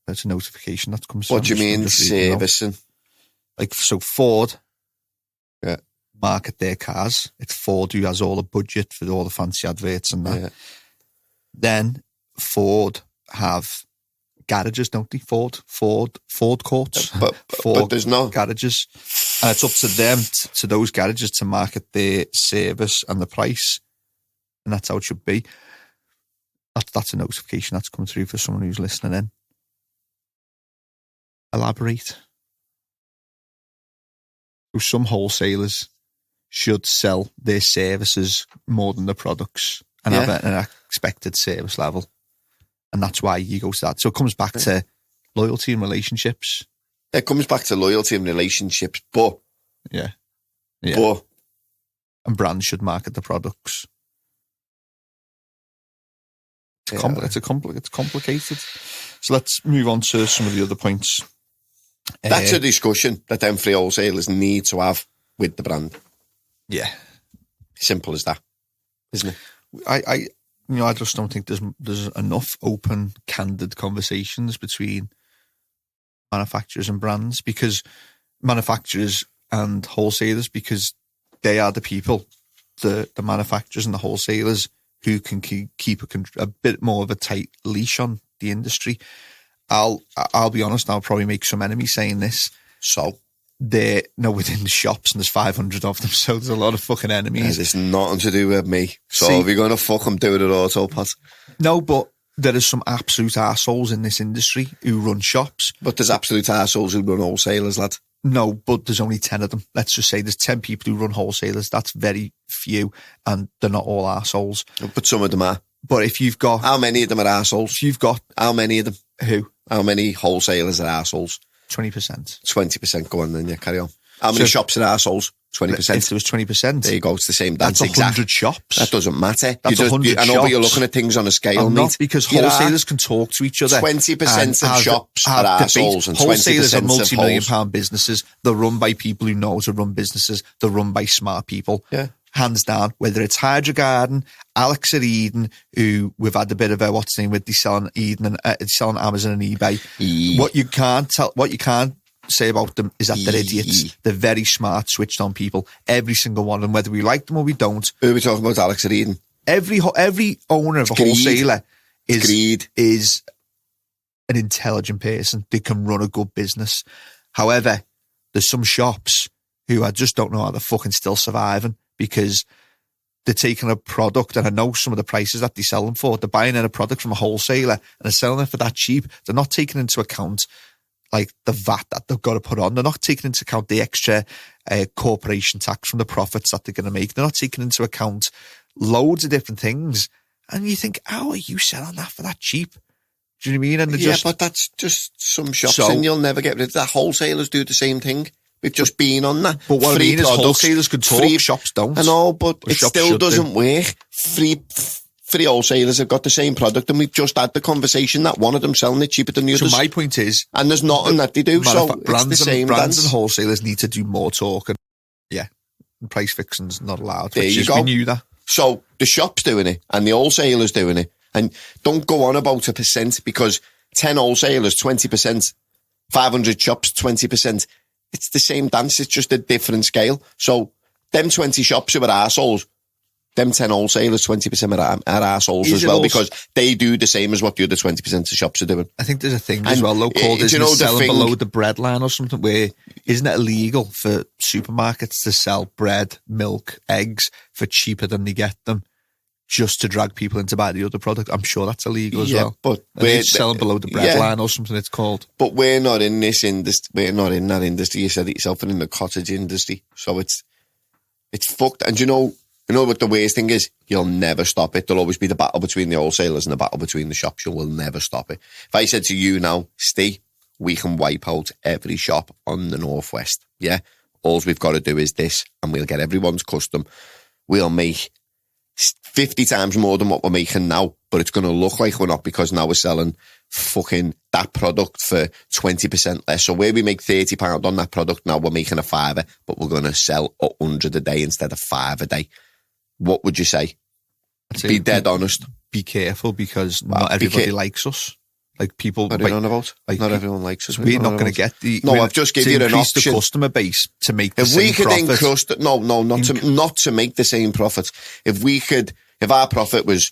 That's a notification that comes. What do you I'm mean just reading now. servicing? Like, so Ford Yeah. market their cars. It's Ford who has all the budget for all the fancy adverts and that. Yeah. Then Ford have garages, don't they? Ford courts. But Ford there's no... garages. And it's up to them, to those garages, to market their service and the price. And that's how it should be. That's a notification that's come through for someone who's listening in. Elaborate. So some wholesalers should sell their services more than the products and have an expected service level. And that's why you go to that. So it comes back to loyalty and relationships. It comes back to loyalty and relationships, but Yeah. And brands should market the products. It's complicated. So let's move on to some of the other points. That's a discussion that them three wholesalers need to have with the brand. Yeah. Simple as that, isn't it? I just don't think there's enough open, candid conversations between manufacturers and brands, because manufacturers and wholesalers, because they are the people, the manufacturers and the wholesalers who can keep a bit more of a tight leash on the industry. I'll be honest, I'll probably make some enemies saying this. So They're within the shops, and there's 500 of them, so there's a lot of fucking enemies. it's nothing to do with me. So See- if you're going to fuck them, do it at AutoPot. No, but there is some absolute arseholes in this industry who run shops. But there's absolute arseholes who run wholesalers, lad. No, but there's only 10 of them. Let's just say there's 10 people who run wholesalers. That's very few, and they're not all arseholes. But some of them are. But if you've got... How many of them are arseholes? If you've got... How many of them? Who? How many wholesalers are arseholes? 20%. 20%. Go on then, yeah, carry on. How many shops are arseholes? 20%. If there was 20%... There you go, it's the same dance. That's 100 exact. shops. That doesn't matter. That's 100 I know, but you're shops. looking at things on a scale, I'm mate. not, because You are. wholesalers can talk to each other. 20% of shops are debate. arseholes and 20% Wholesalers are of multi-million holes. pound businesses. They're run by people who know how to run businesses. They're run by smart people. Yeah. Hands down. Whether it's Hydro Garden, Alex at Eden, who we've had a bit of a what's the name with, selling Eden and selling Amazon and eBay. What you can't say about them is that they're idiots. They're very smart, switched on people. Every single one of them, whether we like them or we don't. Who are we talking about, Alex at Eden? Every owner of a Greed. wholesaler Greed. is an intelligent person. They can run a good business. However, there's some shops who I just don't know how they're fucking still surviving, because they're taking a product, and I know some of the prices that they sell them for. They're buying in a product from a wholesaler and they're selling it for that cheap. They're not taking into account like the VAT that they've got to put on. They're not taking into account the extra corporation tax from the profits that they're going to make. They're not taking into account loads of different things. And you think, how are you selling that for that cheap? Do you know what I mean? And they're But that's just some shops, So- and you'll never get rid of that. Wholesalers do the same thing. We've just been on that. But what I Free mean is products, wholesalers could talk, shops don't. I know, but Or it shops still should do. doesn't work. Free wholesalers have got the same product, and we've just had the conversation that one of them selling it cheaper than the So others. my point is, And there's nothing that they do, so it's the same brands dance. and wholesalers need to do more talking. Yeah, and price fixing's not allowed. There which you is, go. we knew that. So the shop's doing it, and the wholesalers doing it. And don't go on about a percent, because 10 wholesalers, 20%, 500 shops, 20%. It's the same dance, it's just a different scale. So them 20 shops who are arseholes, them 10 wholesalers, 20% are arseholes Is as it well, also- because they do the same as what the other 20% of shops are doing. I think there's a thing as And, well, though, called do you know the selling thing- below the bread line or something, where isn't it illegal for supermarkets to sell bread, milk, eggs for cheaper than they get them just to drag people into buy the other product. I'm sure that's illegal as Yeah, well. but And they're selling below the bread line or something it's called. But we're not in this industry. We're not in that industry. You said it yourself, we're in the cottage industry. So it's fucked. And you know what the worst thing is? You'll never stop it. There'll always be the battle between the wholesalers and the battle between the shops. You will never stop it. If I said to you now, Steve, we can wipe out every shop on the Northwest. Yeah. All we've got to do is this, and we'll get everyone's custom. We'll make 50 times more than what we're making now, but it's going to look like we're not, because now we're selling fucking that product for 20% less. So where we make £30 on that product, now we're making a £5, but we're going to sell 100 a day instead of 5 a day. What would you say? Be dead honest. Be careful, because not everybody likes us. Like people, what are you on about? Like, not everyone likes us. We're not going to get the. No, I've just given you an option. The customer base to make the if same we could profit. not to make the same profit. If our profit was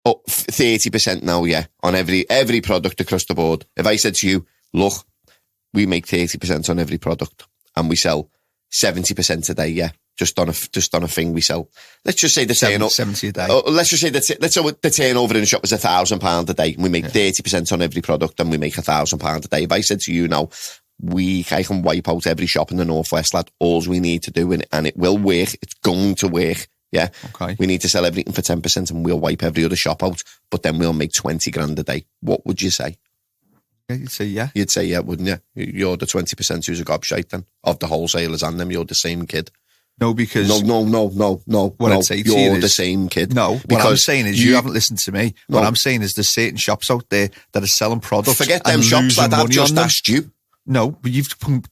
up 30% now, yeah, on every product across the board. If I said to you, look, we make 30% on every product and we sell 70% a day, yeah. Just on a thing we sell. Let's just say the turnover 70 a day. Let's just say let's say the turnover in the shop was £1,000 a day, and we make 30% on every product, and we make £1,000 a day. If I said to you now, I can wipe out every shop in the Northwest, lad. All we need to do, and it will work. It's going to work. Yeah. Okay. We need to sell everything for 10%, and we'll wipe every other shop out. But then we'll make 20 grand a day. What would you say? Yeah, you'd say yeah. You'd say yeah, wouldn't you? You're the 20% who's a gobshite then of the wholesalers and them. You're the same kid. No, because... No. What I'd say to you you're is, the same kid. No, because what I'm saying is you haven't listened to me. No. What I'm saying is there's certain shops out there that are selling products. Forget them and shops losing that I've money just on them. asked you. No, but you've put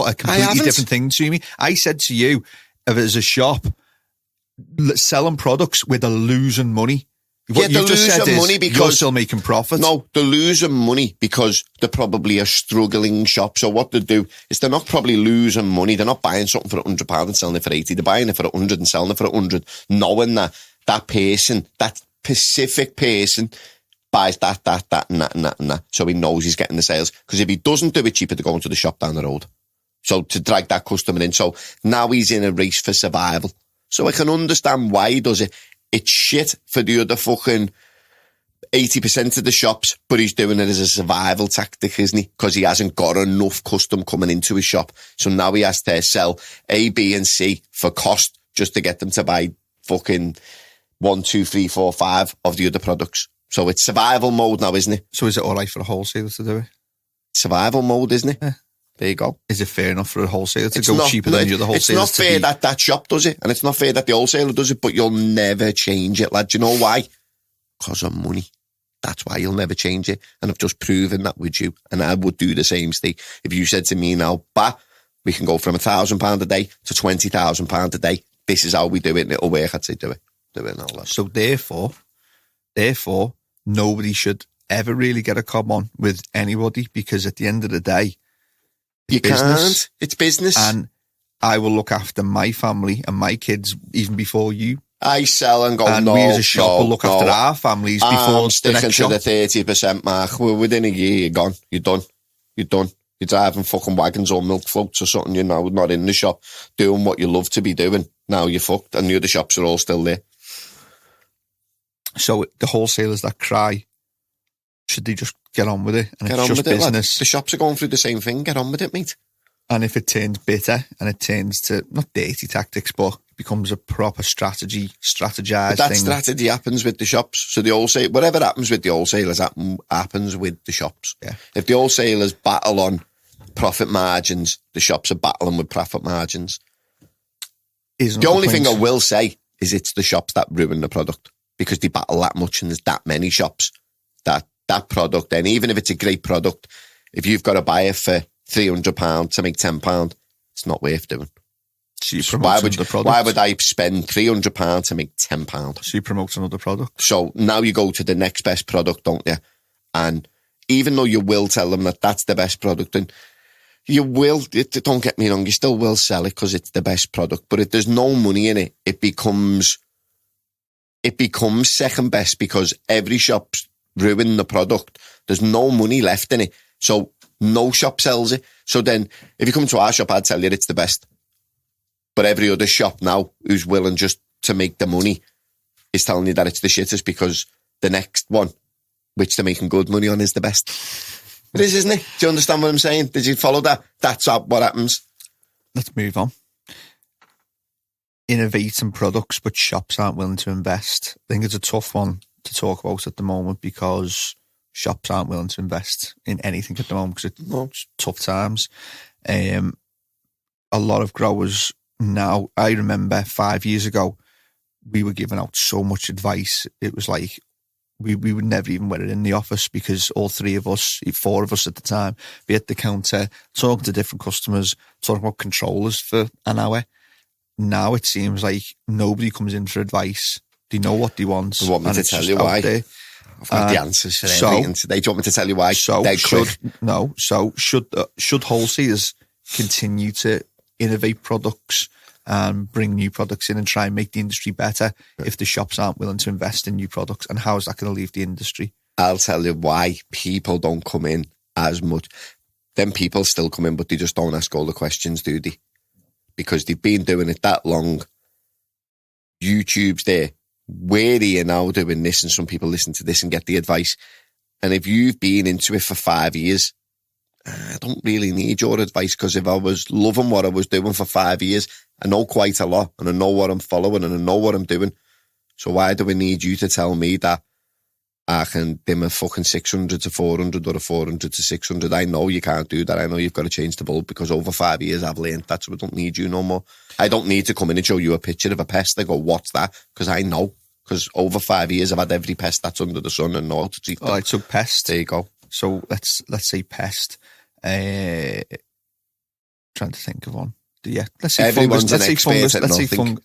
a completely different thing to me. I said to you, if there's a shop selling products where they're losing money. What they're you've just said losing is money because you're still making profit. No, they're losing money because they're probably a struggling shop. So what they do is they're not probably losing money. They're not buying something for £100 and selling it for 80. They're buying it for 100 and selling it for 100, knowing that person, that specific person, buys that, and that. So he knows he's getting the sales. Because if he doesn't do it cheaper, they're going to the shop down the road. So to drag that customer in. So now he's in a race for survival. So I can understand why he does it. It's shit for the other fucking 80% of the shops, but he's doing it as a survival tactic, isn't he? Because he hasn't got enough custom coming into his shop. So now he has to sell A, B, and C for cost just to get them to buy fucking 1, 2, 3, 4, 5 of the other products. So it's survival mode now, isn't it? So is it all right for a wholesaler to do it? Survival mode, isn't it? Yeah. There you go. Is it fair enough for a wholesaler to go cheaper than the other wholesalers? It's not fair that that shop does it, and it's not fair that the wholesaler does it, but you'll never change it, lad. Do you know why? Because of money. That's why you'll never change it. And I've just proven that with you. And I would do the same, Steve. If you said to me now, we can go from £1,000 a day to £20,000 a day. This is how we do it, and it'll work. I'd say do it. Do it now, lad. So therefore, nobody should ever really get a cob on with anybody, because at the end of the day, you can't. It's business. And I will look after my family and my kids even before you. I sell and go, and we as a shop will look after our families before the next shop. I'm sticking to the 30% mark. Well, within a year, you're gone. You're done. You're driving fucking wagons or milk floats or something. You're now not in the shop doing what you love to be doing. Now you're fucked, and the other shops are all still there. So the wholesalers that cry, should they just get on with it? And get it's on just with it, business. lad. The shops are going through the same thing. Get on with it, mate. And if it turns bitter and it turns to, not dirty tactics, but it becomes a proper strategized but that thing. strategy happens with the shops. So the wholesale, whatever happens with the wholesalers happens with the shops. Yeah. If the wholesalers battle on profit margins, the shops are battling with profit margins. The only thing I will say is it's the shops that ruin the product, because they battle that much and there's that many shops that product, and even if it's a great product, if you've got to buy it for £300 to make £10, it's not worth doing. So why would I spend £300 to make £10? So you promote another product. So now you go to the next best product, don't you? And even though you will tell them that that's the best product, and you will, don't get me wrong, you still will sell it because it's the best product. But if there's no money in it, it becomes second best, because every shop's ruined the product. There's no money left in it. So no shop sells it. So then if you come to our shop, I'd tell you it's the best. But every other shop now who's willing just to make the money is telling you that it's the shittest because the next one, which they're making good money on, is the best. It is, isn't it? Do you understand what I'm saying? Did you follow that? That's what happens. Let's move on. Innovating products, but shops aren't willing to invest. I think it's a tough one to talk about at the moment because shops aren't willing to invest in anything at the moment because it's tough times. A lot of growers now, I remember 5 years ago, we were giving out so much advice. It was like we would never even wear it in the office because all three of us, four of us at the time, be at the counter, talking to different customers, talking about controllers for an hour. Now it seems like nobody comes in for advice. They know what they want. You want me to tell you why? I've got the answers for everything today. Do you want me to tell you why? Should wholesalers continue to innovate products and bring new products in and try and make the industry better if the shops aren't willing to invest in new products? And how is that going to leave the industry? I'll tell you why people don't come in as much. Them people still come in, but they just don't ask all the questions, do they? Because they've been doing it that long. YouTube's there. Where are you now doing this? And some people listen to this and get the advice. And if you've been into it for 5 years, I don't really need your advice, because if I was loving what I was doing for 5 years, I know quite a lot and I know what I'm following and I know what I'm doing. So why do I need you to tell me that I can dim a fucking 600 to 400 or a 400 to 600? I know you can't do that. I know you've got to change the bulb, because over 5 years I've learned that, so I don't need you no more. I don't need to come in and show you a picture of a pest. I go, what's that? Because I know. Because over 5 years I've had every pest that's under the sun and know how to treat them. All right, so pest. There you go. So let's say pest. Trying to think of one. Yeah, let's say everyone's fungus.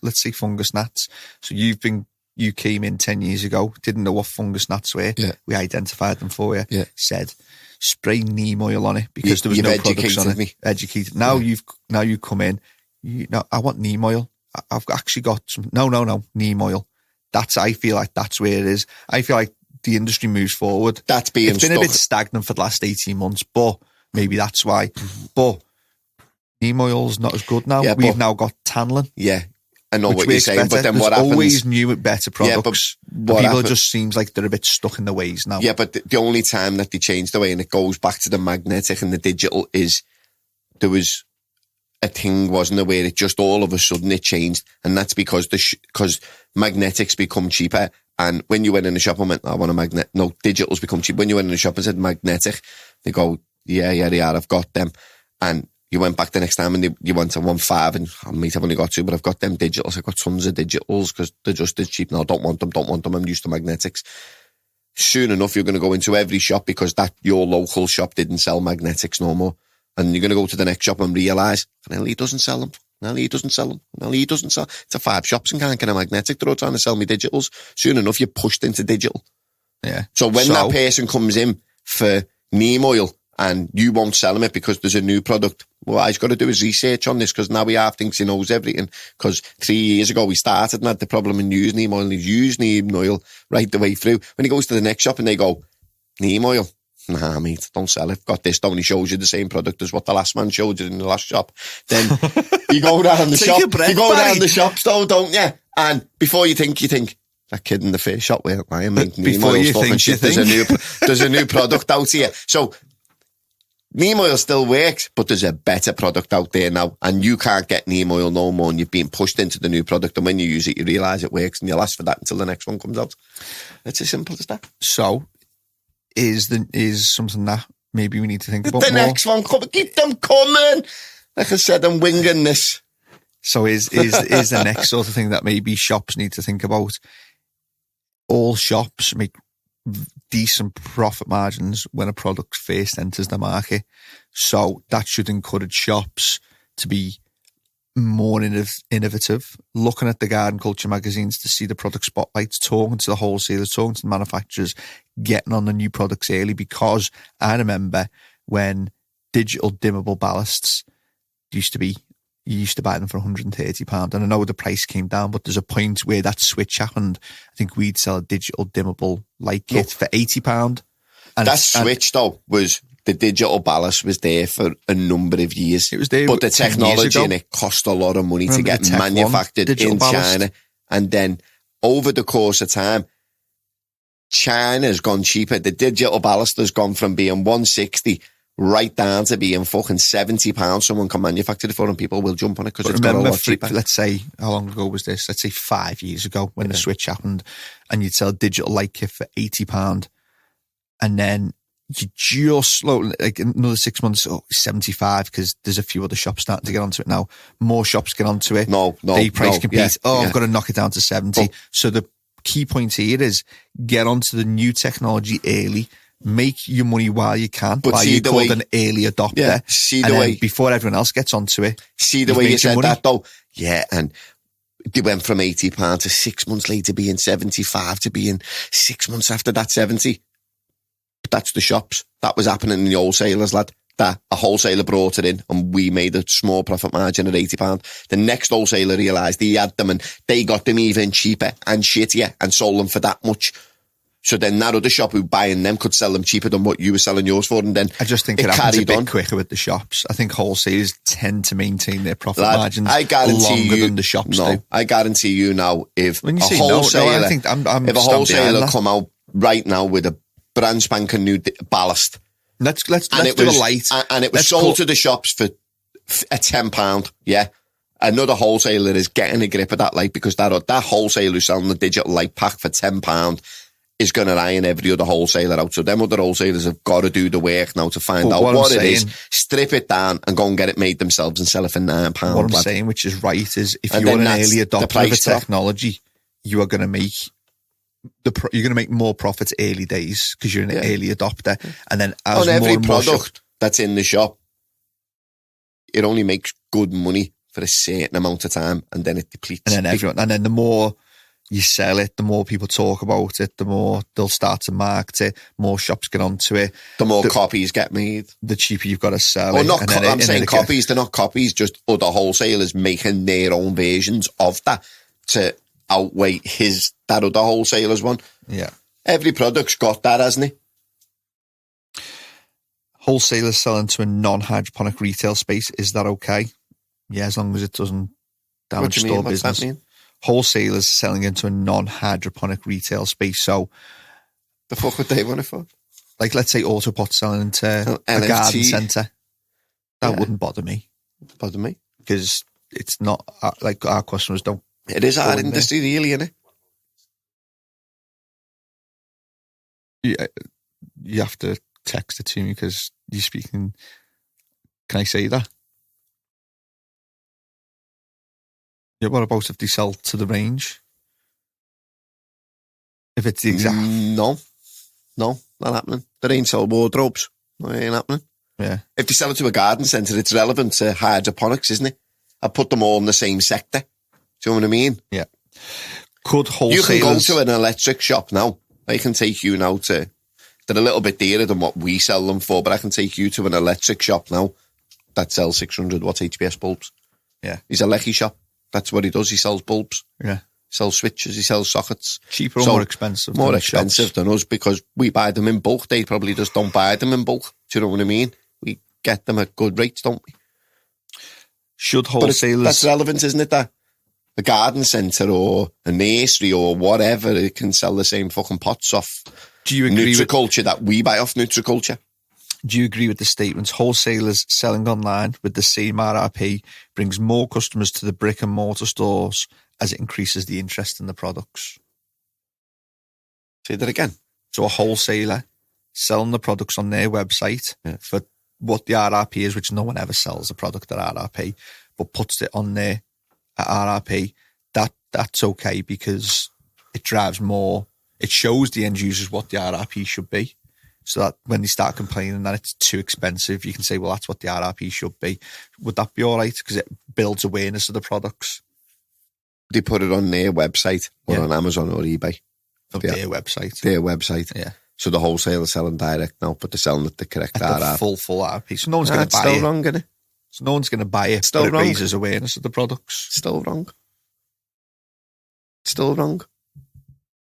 Let's say fungus gnats. So you came in 10 years ago, didn't know what fungus gnats were. Yeah. We identified them for you. Yeah. Said spray neem oil on it because there was no products on it. Me. Educated. Now you've come in. I want neem oil. I've actually got some. No, neem oil. I feel like that's where it is. I feel like the industry moves forward. It's been a bit stagnant for the last 18 months, but maybe that's why. Mm-hmm. But neem oil's not as good now. Yeah, we've now got tanlin. Yeah, I know what you're saying, but then There's what happens? Always new and better products. Yeah, but people just seems like they're a bit stuck in the ways now. Yeah, but the only time that they change the way, and it goes back to the magnetic and the digital, is there was a thing, wasn't there, where it just all of a sudden it changed, and that's because because magnetics become cheaper. And when you went in the shop and went, I want a magnet. No, digitals become cheap. When you went in the shop and said magnetic, they go, yeah, they are. I've got them. And you went back the next time and you went to 1.5 and I might have only got 2, but I've got them digitals. I've got tons of digitals because they're just as cheap. No, don't want them. I'm used to magnetics. Soon enough, you're going to go into every shop because your local shop didn't sell magnetics no more. And you're going to go to the next shop and realise, Nelly doesn't sell them. It's a 5 shops and can't get a magnetic. They're all trying to sell me digitals. Soon enough, you're pushed into digital. Yeah. So when that person comes in for neem oil and you won't sell him it because there's a new product, what he's got to do is research on this, because now he thinks he knows everything. Because 3 years ago we started and had the problem in using neem oil, and he's used neem oil right the way through. When he goes to the next shop and they go, neem oil, nah, mate, don't sell it. Got this, don't. He shows you the same product as what the last man showed you in the last shop. Then you go down the shop. You go down the shops though, don't you? And before you think, that kid in the first shop where I am making neem oil stuff and shit. There's a new product out here. So neem oil still works, but there's a better product out there now, and you can't get neem oil no more, and you've been pushed into the new product, and when you use it, you realise it works, and you'll ask for that until the next one comes out. It's as simple as that. So, is something that maybe we need to think about the more? Next one coming, keep them coming. Like I said, I'm winging this. So is the next sort of thing that maybe shops need to think about? All shops make decent profit margins when a product first enters the market. So that should encourage shops to be more innovative, looking at the garden culture magazines to see the product spotlights, talking to the wholesalers, talking to the manufacturers, getting on the new products early. Because I remember when digital dimmable ballasts you used to buy them for £130. And I know the price came down, but there's a point where that switch happened. I think we'd sell a digital dimmable light kit for £80. And that switch, though, was the digital ballast was there for a number of years. It was there, but the technology in it cost a lot of money to get manufactured in China. And then over the course of time, China's gone cheaper. The digital ballast has gone from being 160 right down to being fucking £70. Someone can manufacture it for them. People will jump on it because it's got a lot cheaper. Let's say, how long ago was this? Let's say 5 years ago when the switch happened, and you'd sell a digital light kit for £80, and then you just like another 6 months, 75, because there's a few other shops starting to get onto it now. More shops get onto it. They price compete. I've got to knock it down to 70. So the key point here is get onto the new technology early. Make your money while you can. But you're called an early adopter. Yeah, see the way before everyone else gets onto it. See the way you said that though. Yeah, and they went from £80 to 6 months later being 75 to being 6 months after that 70. But that's the shops. That was happening in the wholesalers, lad. That a wholesaler brought it in and we made a small profit margin at £80. The next wholesaler realised he had them and they got them even cheaper and shittier and sold them for that much. So then that other shop who buying them could sell them cheaper than what you were selling yours for, and then I just think it happens a bit quicker with the shops. I think wholesalers tend to maintain their profit margins longer than the shops do. I guarantee you now, if when you a wholesaler, I think I'm if a wholesaler come out right now with a brand spanking new ballast, let's do a light, and it was sold to the shops for a £10. Yeah. Another wholesaler is getting a grip of that light because that wholesaler who's selling the digital light pack for £10 is going to iron every other wholesaler out. So them other wholesalers have got to do the work now to find out what it is, strip it down and go and get it made themselves and sell it for £9. What I'm saying, which is right, is if you're an early adopter of a technology, you are going to make you're going to make more profits early days because you're an early adopter. And then as on every more and more product that's in the shop, it only makes good money for a certain amount of time and then it depletes. And then the more you sell it, the more people talk about it, the more they'll start to market it, more shops get onto it. The more copies get made. The cheaper you've got to sell it. I'm saying copies, they're not copies, just other wholesalers making their own versions of that to outweigh that other wholesaler's one. Yeah. Every product's got that, hasn't it? Wholesalers selling to a non-hydroponic retail space, is that okay? Yeah, as long as it doesn't damage store business. What's that mean? Wholesalers selling into a non-hydroponic retail space. So, the fuck would they want it for? Like, let's say AutoPot selling into a garden centre. That wouldn't bother me. Bother me? Because it's not, like, our customers don't. It is our industry, really, isn't it? Yeah, you have to text it to me because you're speaking. Can I say that? Yeah, what about if they sell to the range? If it's the exact... No, not happening. The range sell wardrobes. No, it ain't happening. Yeah. If they sell it to a garden centre, it's relevant to hydroponics, isn't it? I put them all in the same sector. Do you know what I mean? Yeah. Could wholesalers... You can go to an electric shop now. I can take you now to... They're a little bit dearer than what we sell them for, but I can take you to an electric shop now that sells 600 watt HPS bulbs. Yeah. He's a lecky shop. That's what he does. He sells bulbs. Yeah. He sells switches. He sells sockets. Cheaper or more expensive? More expensive than us because we buy them in bulk. They probably just don't buy them in bulk. Do you know what I mean? We get them at good rates, don't we? Should wholesalers... That's relevant, isn't it? That a garden centre or a nursery or whatever, it can sell the same fucking pots off Nutriculture that we buy off Nutriculture. Do you agree with the statements? Wholesalers selling online with the same RRP brings more customers to the brick and mortar stores as it increases the interest in the products. Say that again. So a wholesaler selling the products on their website for what the RRP is, which no one ever sells a product at RRP, but puts it on there at RRP, that's okay because it drives more, it shows the end users what the RRP should be. So that when they start complaining that it's too expensive, you can say, well, that's what the RRP should be. Would that be all right? Because it builds awareness of the products. They put it on their website or on Amazon or eBay. Their website. Their website. Yeah. So the wholesaler's selling direct now, but they're selling at the correct RRP. Full RRP. So no one's going to buy it. It's still wrong, isn't it? So no one's going to buy it, still but wrong. It raises awareness of the products. Still wrong. Still wrong.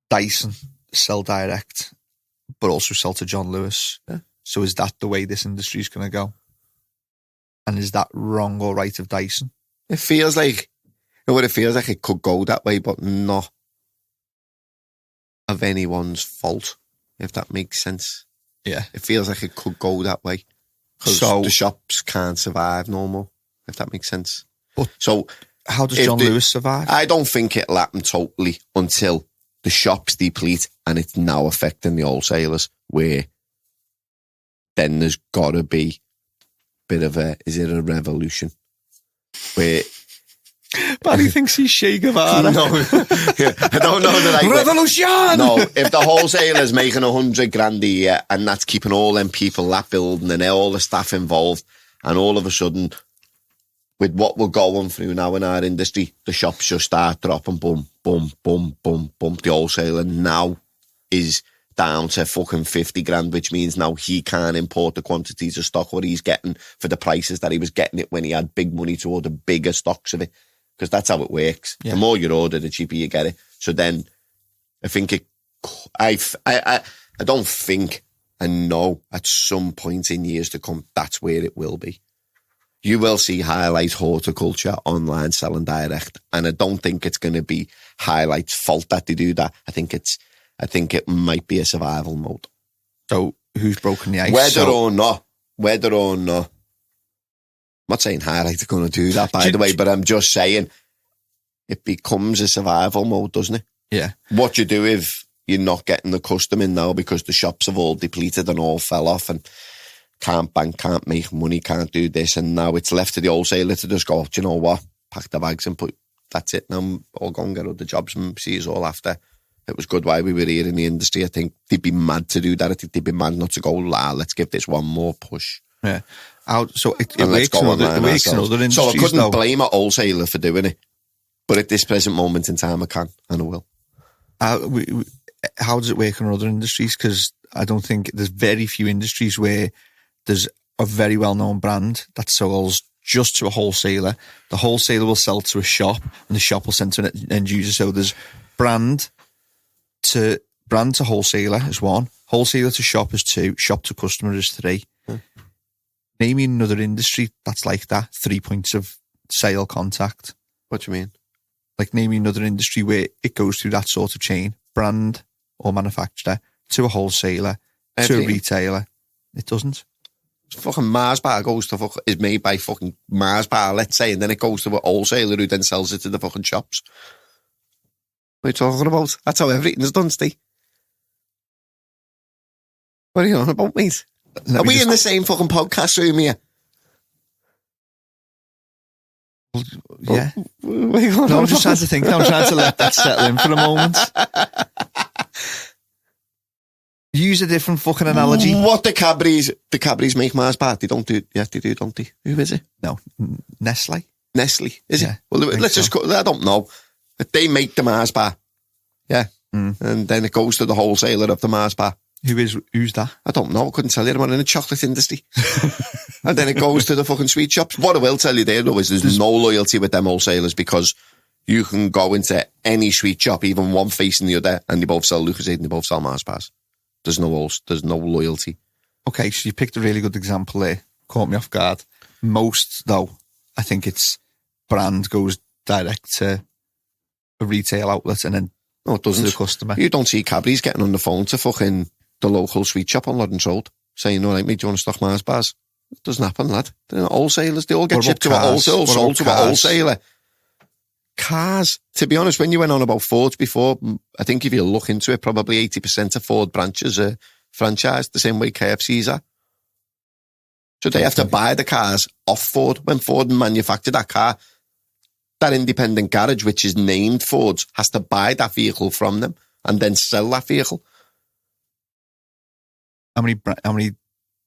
Dyson sell direct, but also sell to John Lewis. Yeah. So is that the way this industry is going to go? And is that wrong or right of Dyson? It feels like it could go that way, but no. of anyone's fault, if that makes sense. Yeah. It feels like it could go that way. Because the shops can't survive no more, if that makes sense. But so how does John Lewis survive? I don't think it'll happen totally until the shops deplete and it's now affecting the wholesalers, where then there's got to be a bit of is it a revolution? Where Barry thinks he's Che Guevara. No, I don't know that Revolution! No, if the wholesaler's making 100 grand a year and that's keeping all them people, that building and all the staff involved, and all of a sudden, with what we're going through now in our industry, the shops just start dropping, boom, boom, boom, boom, boom. The wholesaler now is down to fucking 50 grand, which means now he can't import the quantities of stock what he's getting for the prices that he was getting it when he had big money to order bigger stocks of it. Because that's how it works. Yeah. The more you order, the cheaper you get it. So then, I think I don't think, I know at some point in years to come, that's where it will be. You will see Highlight Horticulture online selling direct, and I don't think it's going to be Highlight's fault that they do that. I think it might be a survival mode. So who's broken the ice? Whether or not. I'm not saying Highlight are going to do that, by the way, but I'm just saying it becomes a survival mode, doesn't it? Yeah. What you do if you're not getting the custom in now because the shops have all depleted and all fell off and can't bank, can't make money, can't do this, and now it's left to the wholesaler to just go, do you know what, pack the bags and put, that's it, now I'll go and get other jobs and see us all after. It was good while we were here in the industry. I think they'd be mad to do that. I think they'd be mad not to go, let's give this one more push. Yeah. So it works in other industries. So I couldn't blame a wholesaler for doing it. But at this present moment in time, I can and I will. How does it work in other industries? Because I don't think there's very few industries where there's a very well-known brand that sells just to a wholesaler. The wholesaler will sell to a shop and the shop will send to an end user. So there's brand to wholesaler is one, wholesaler to shop is two, shop to customer is three. Name me another industry that's like that, 3 points of sale contact. What do you mean? Like name me another industry where it goes through that sort of chain, brand or manufacturer to a wholesaler, to a retailer. It doesn't. Fucking Mars bar is made by fucking Mars bar, let's say, and then it goes to a wholesaler who then sells it to the fucking shops. What are you talking about? That's how everything's done, Steve. What are you on about, mate? Are we in the same fucking podcast room here? Yeah. No, I'm just trying to think. I'm trying to let that settle in for a moment. Use a different fucking analogy. What the Cadbury's make Mars bar? They don't do, yes, they do, don't they? Who is it? No, Nestle. Is it? Well, let's just go, I don't know. They make the Mars bar. Yeah. And then it goes to the wholesaler of the Mars bar. Who's that? I don't know. I couldn't tell you. I'm in the chocolate industry. And then it goes to the fucking sweet shops. What I will tell you there, though, is there's no loyalty with them wholesalers, because you can go into any sweet shop, even one facing the other, and they both sell Lucozade and they both sell Mars bars. There's no loyalty. Okay, so you picked a really good example there. Caught me off guard. Most, though, I think it's brand goes direct to a retail outlet and then it doesn't. To the customer. You don't see Cadbury's getting on the phone to fucking the local sweet shop on Lodden Road saying, all right, mate, do you want to stock Mars bars? It doesn't happen, lad. They're not wholesalers. They all get shipped to a wholesale, sold to a wholesaler. Cars. To be honest, when you went on about Fords before, I think if you look into it, probably 80% of Ford branches are franchised the same way KFC's are. So they have to buy the cars off Ford. When Ford manufactured that car, that independent garage, which is named Ford's, has to buy that vehicle from them and then sell that vehicle. How many do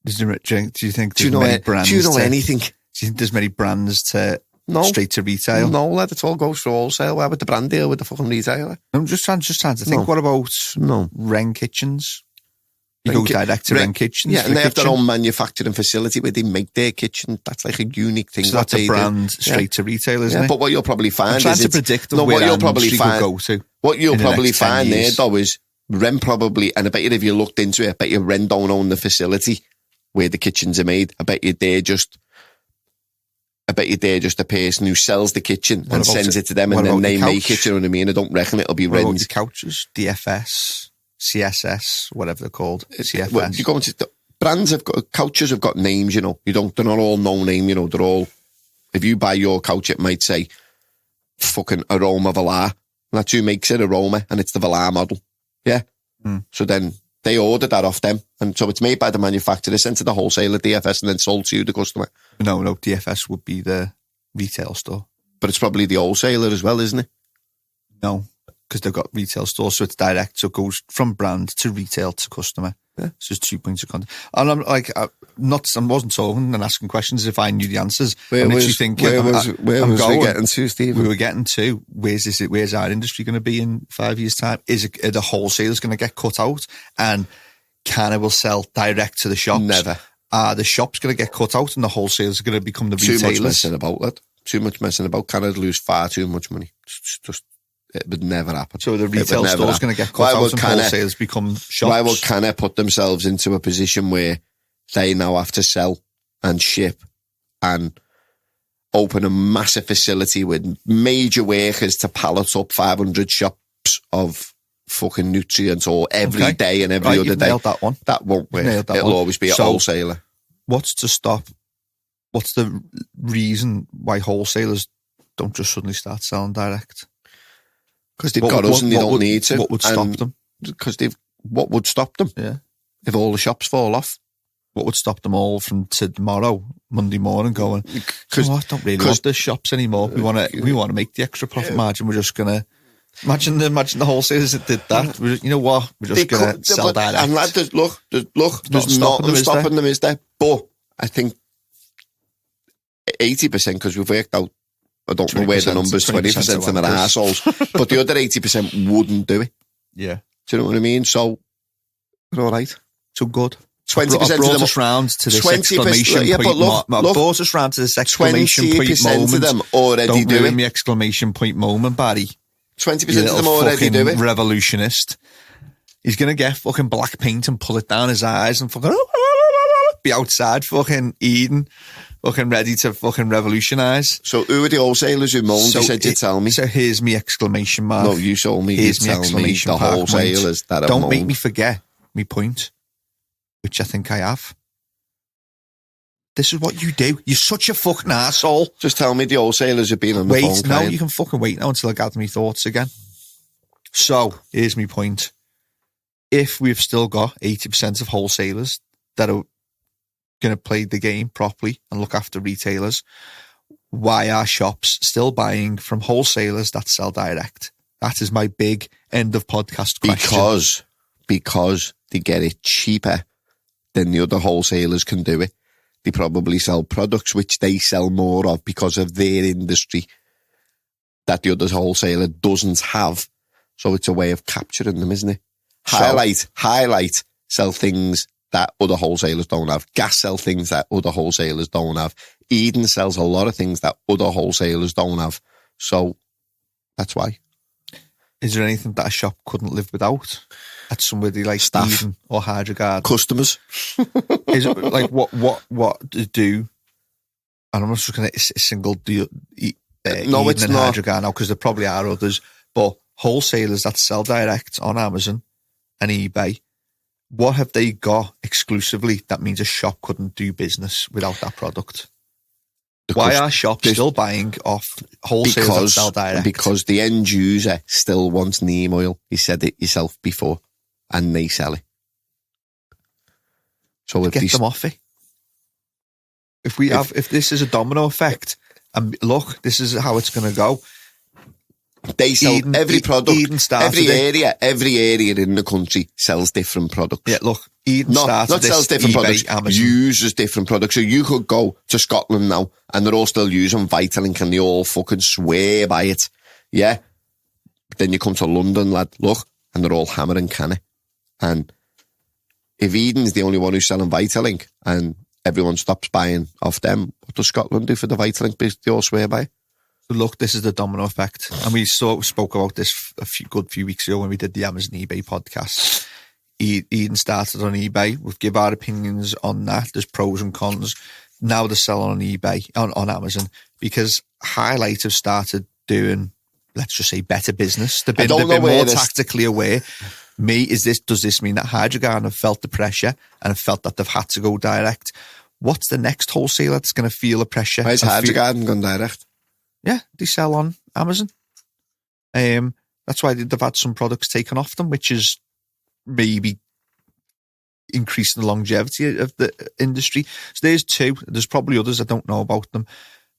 you think there's many brands? Do you know anything? Do you think there's many brands straight to retail? No, lad, it all goes through wholesale. Why would the brand deal with the fucking retailer? I'm just trying to think. What about Wren Kitchens? You go direct to Wren Kitchens. Yeah, and they have their own manufacturing facility where they make their kitchen. That's like a unique thing. So that's a brand straight to retail, isn't it? But what you'll probably find is... I'm trying to predict what you'll probably find there, though, is Wren probably, and I bet you if you looked into it, I bet you Wren don't own the facility where the kitchens are made. I bet you they're just a person who sells the kitchen and sends it to them, and then they make it. You know what I mean? I don't reckon it'll be Wren's. The couches, DFS. CSS, whatever they're called, CFS. Well, you go into brands have got couches have got names, you know. They're not all no name, you know. They're all. If you buy your couch, it might say fucking Aroma Velar. And that's who makes it, Aroma, and it's the Velar model. Yeah. So then they ordered that off them, and so it's made by the manufacturer, sent to the wholesaler, DFS, and then sold to you, the customer. No, DFS would be the retail store. But it's probably the wholesaler as well, isn't it? No, because they've got retail stores, so it's direct. So it goes from brand to retail to customer. Yeah. So there's 2 points of contact. And I'm like, I wasn't talking and asking questions if I knew the answers. Where was we getting to, Steve? We were getting to, where's our industry going to be in 5 years' time? Are the wholesalers going to get cut out and CANNA will sell direct to the shops? Never. Are the shops going to get cut out and the wholesalers are going to become the retailers? Too much messing about, lad. Too much messing about. CANNA would lose far too much money. It would never happen. So the retail store's going to get cut out and wholesalers become shops. Why will CANNA put themselves into a position where they now have to sell and ship and open a massive facility with major workers to pallet up 500 shops of fucking nutrients or every day and every other day? Nailed that one. That won't work. It'll always be a wholesaler. What's the reason why wholesalers don't just suddenly start selling direct? Because they've got us and they don't need to. What would stop them? Because what would stop them? Yeah. If all the shops fall off. What would stop them all from tomorrow, Monday morning, going, because I don't really want the shops anymore. We want to make the extra profit margin. We're just going to imagine the wholesalers that did that. You know what? We're just going to sell direct. And lad, there's nothing stopping them, is there? But I think 80%, because we've worked out, I don't know where the numbers, 20% of their arseholes, but the other 80% wouldn't do it. Yeah. Do you know what I mean? So, all right. So good. 20% of them us round to this exclamation point. Brought us round to this exclamation point moment. 20% of them already don't do it. The exclamation point moment, Barry. 20% of them already do it. Revolutionist. He's going to get fucking black paint and pull it down his eyes and fucking be outside fucking Eden, fucking ready to fucking revolutionise. So who are the wholesalers who moaned? You said you'd tell me. So here's me exclamation mark. No, you told me you'd tell me the wholesalers that have Don't make me forget me point, which I think I have. This is what you do. You're such a fucking arsehole. Just tell me the wholesalers have been on the phone. Wait, no, you can fucking wait now until I gather my thoughts again. So, here's my point. If we've still got 80% of wholesalers that are going to play the game properly and look after retailers, why are shops still buying from wholesalers that sell direct? That is my big end of podcast question. Because they get it cheaper than the other wholesalers can do it. They probably sell products which they sell more of because of their industry that the other wholesaler doesn't have. So it's a way of capturing them, isn't it? Highlight sell things that other wholesalers don't have. Gas sell things that other wholesalers don't have. Eden sells a lot of things that other wholesalers don't have. So that's why. Is there anything that a shop couldn't live without? At somebody like staff Eden or Hydroponics? Customers. Is it like what to do? And I'm not just going to single do no, it's and not. Hydroponics now, because there probably are others, but wholesalers that sell direct on Amazon and eBay, what have they got exclusively that means a shop couldn't do business without that product? Why are shops still buying off wholesalers that sell direct? Because the end user still wants neem oil. You said it yourself before, and they sell it. So get them off it. If this is a domino effect, and look, this is how it's going to go. They sell every product. Every area in the country sells different products. Yeah, look, Eden started not sells different products, Amazon. Uses different products. So you could go to Scotland now, and they're all still using Vitalink, and they all fucking swear by it. Yeah. But then you come to London, lad, look, and they're all hammering CANNA. And if Eden's the only one who's selling Vitalink, and everyone stops buying off them, what does Scotland do for the Vitalink base? They all swear by it. Look, this is the domino effect. And we spoke about this a few weeks ago when we did the Amazon eBay podcast. Eden started on eBay. We've give our opinions on that. There's pros and cons. Now they're selling on eBay, on Amazon, because Highlight have started doing, let's just say, better business. They've been more tactically aware. does this mean that Hydrogarden have felt the pressure and have felt that they've had to go direct? What's the next wholesaler that's going to feel the pressure? Why is Hydrogarden gone direct? Yeah, they sell on Amazon. That's why they've had some products taken off them, which is maybe increasing the longevity of the industry. So there's two. There's probably others. I don't know about them.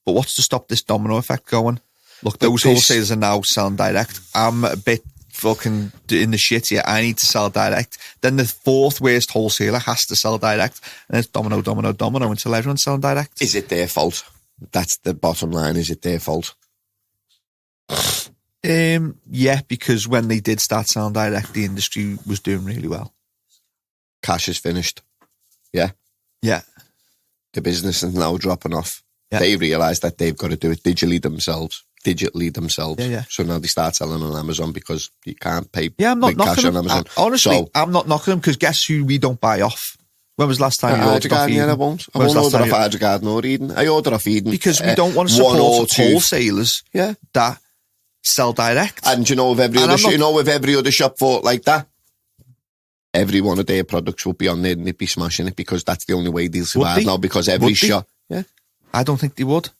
But what's to stop this domino effect going? Look, those wholesalers are now selling direct. I'm a bit fucking in the shit here. I need to sell direct. Then the fourth worst wholesaler has to sell direct. And it's domino until everyone's selling direct. Is it their fault? That's the bottom line. Is it their fault? Yeah, because when they did start selling direct, the industry was doing really well. Cash is finished. Yeah. Yeah. The business is now dropping off. Yeah. They realise that they've got to do it digitally themselves. Yeah. So now they start selling on Amazon because you can't pay I'm not big cash knocking on them. Amazon. Honestly, I'm not knocking them because guess who we don't buy off? When was the last time you ordered off Eden? Yeah, I won't order off Hydrogarden or Eden. I order off Eden. Because we don't want to support wholesalers that sell direct. And you know, with every other shop thought like that, every one of their products will be on there and they'd be smashing it because that's the only way they'll survive now because every shop. Yeah. I don't think they would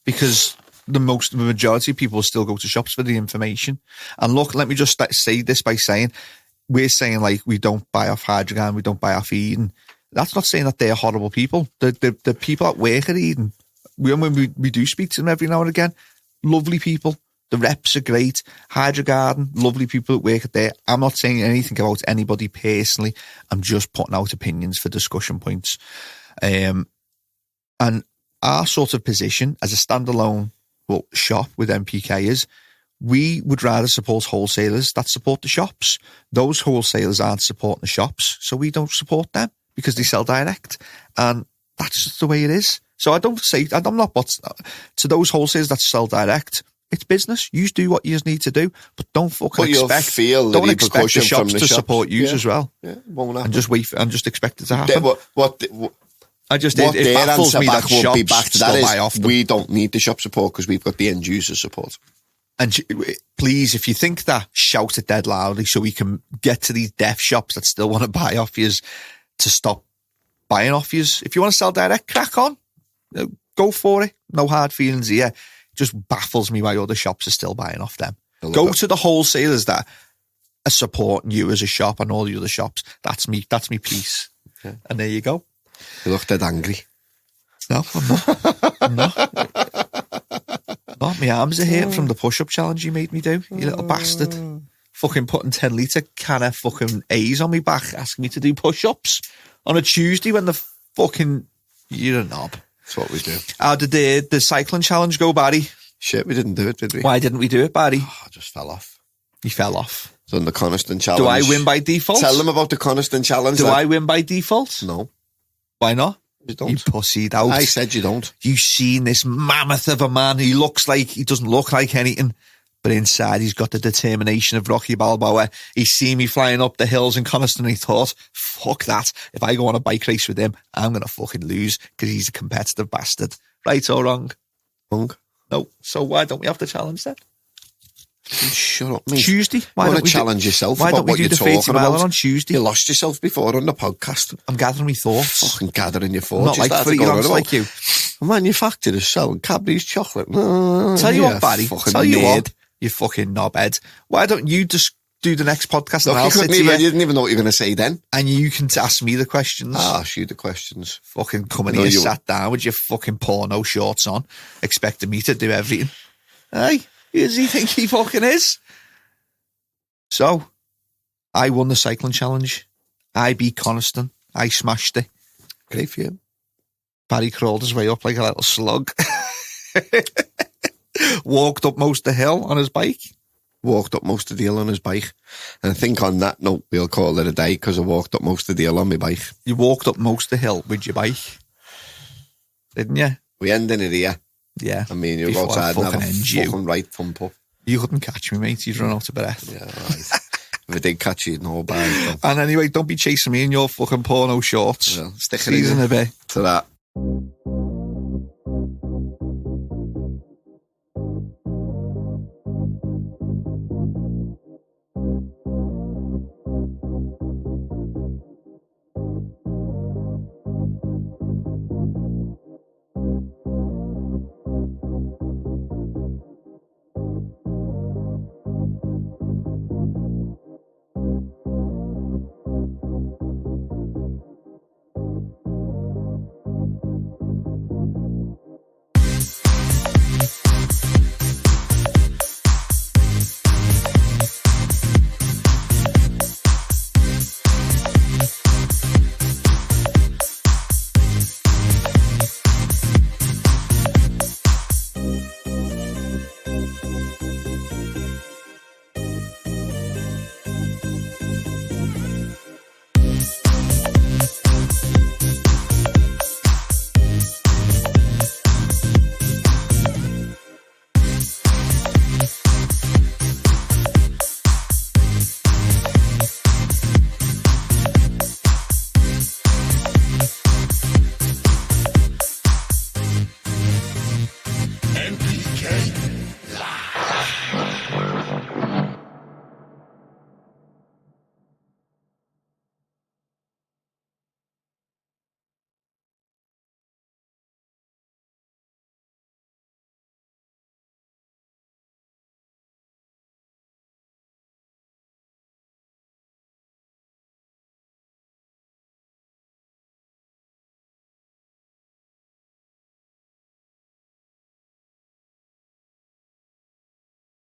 because the majority of people still go to shops for the information. And look, let me just say this by saying, we're saying like we don't buy off Hydrogarden, we don't buy off Eden. That's not saying that they're horrible people. The people at work at Eden, when we do speak to them every now and again, lovely people. The reps are great. Hydrogarden, lovely people that work at there. I'm not saying anything about anybody personally. I'm just putting out opinions for discussion points. And our sort of position as a standalone shop with NPK is we would rather support wholesalers that support the shops. Those wholesalers aren't supporting the shops, so we don't support them because they sell direct. And that's just the way it is. So I'm not, but to those wholesalers that sell direct, it's business. You do what you need to do, but don't fucking expect the shops to support you as well. Yeah, won't happen. And just wait and just expect it to happen. It baffles me that shops be back to that buy off them. We don't need the shop support because we've got the end user support. And please, if you think that, shout it dead loudly so we can get to these deaf shops that still want to buy off yous to stop buying off yous. If you want to sell direct, crack on. Go for it. No hard feelings here. It just baffles me why other shops are still buying off them. Go to the wholesalers that are supporting you as a shop and all the other shops. That's me piece. Okay. And there you go. You look dead angry. No, I'm not. I'm not. My arms are hurting from the push-up challenge you made me do, you little bastard. Fucking putting 10 litre CANNA fucking A's on me back, asking me to do push-ups on a Tuesday when the fucking... You're a knob. That's what we do. How did the cycling challenge go, Barry? Shit, we didn't do it, did we? Why didn't we do it, Barry? Oh, I just fell off. You fell off. It's on the Coniston challenge. Do I win by default? Tell them about the Coniston challenge. Do I win by default? No. Why not? You don't. You pussied out. I said you don't. You've seen this mammoth of a man. He doesn't look like anything, but inside he's got the determination of Rocky Balboa. He's seen me flying up the hills in Coniston and he thought, fuck that. If I go on a bike race with him, I'm going to fucking lose because he's a competitive bastard. Right or wrong? Wrong. No. So why don't we have the challenge then? Shut up, mate. Tuesday? Why don't we challenge yourself why about don't we what do you're the talking 30 mile about? on Tuesday? You lost yourself before on the podcast. I'm gathering my thoughts. Fucking gathering your thoughts. Not like freelance like you. Manufacturers selling Cadbury's chocolate. Tell you what, Barry. Tell you what, you fucking knobhead. Why don't you just do the next podcast and I'll sit here. You didn't even know what you were going to say then. And you can ask me the questions. I'll ask you the questions. Fucking coming here, sat down with your fucking porno shorts on, expecting me to do everything. Hey, who does he think he fucking is? So, I won the cycling challenge. I beat Coniston. I smashed it. Great for you. Barry crawled his way up like a little slug. Walked up most of the hill on his bike. Walked up most of the hill on his bike. And I think on that note, we'll call it a day because I walked up most of the hill on my bike. You walked up most of the hill with your bike, didn't you? We ended it here. Yeah. I mean, you go outside and have a fucking right thump up. You couldn't catch me, mate. You'd run out of breath. Yeah, right. If I did catch you, you'd know about it. And anyway, don't be chasing me in your fucking porno shorts. Well, stick it in a bit. To that.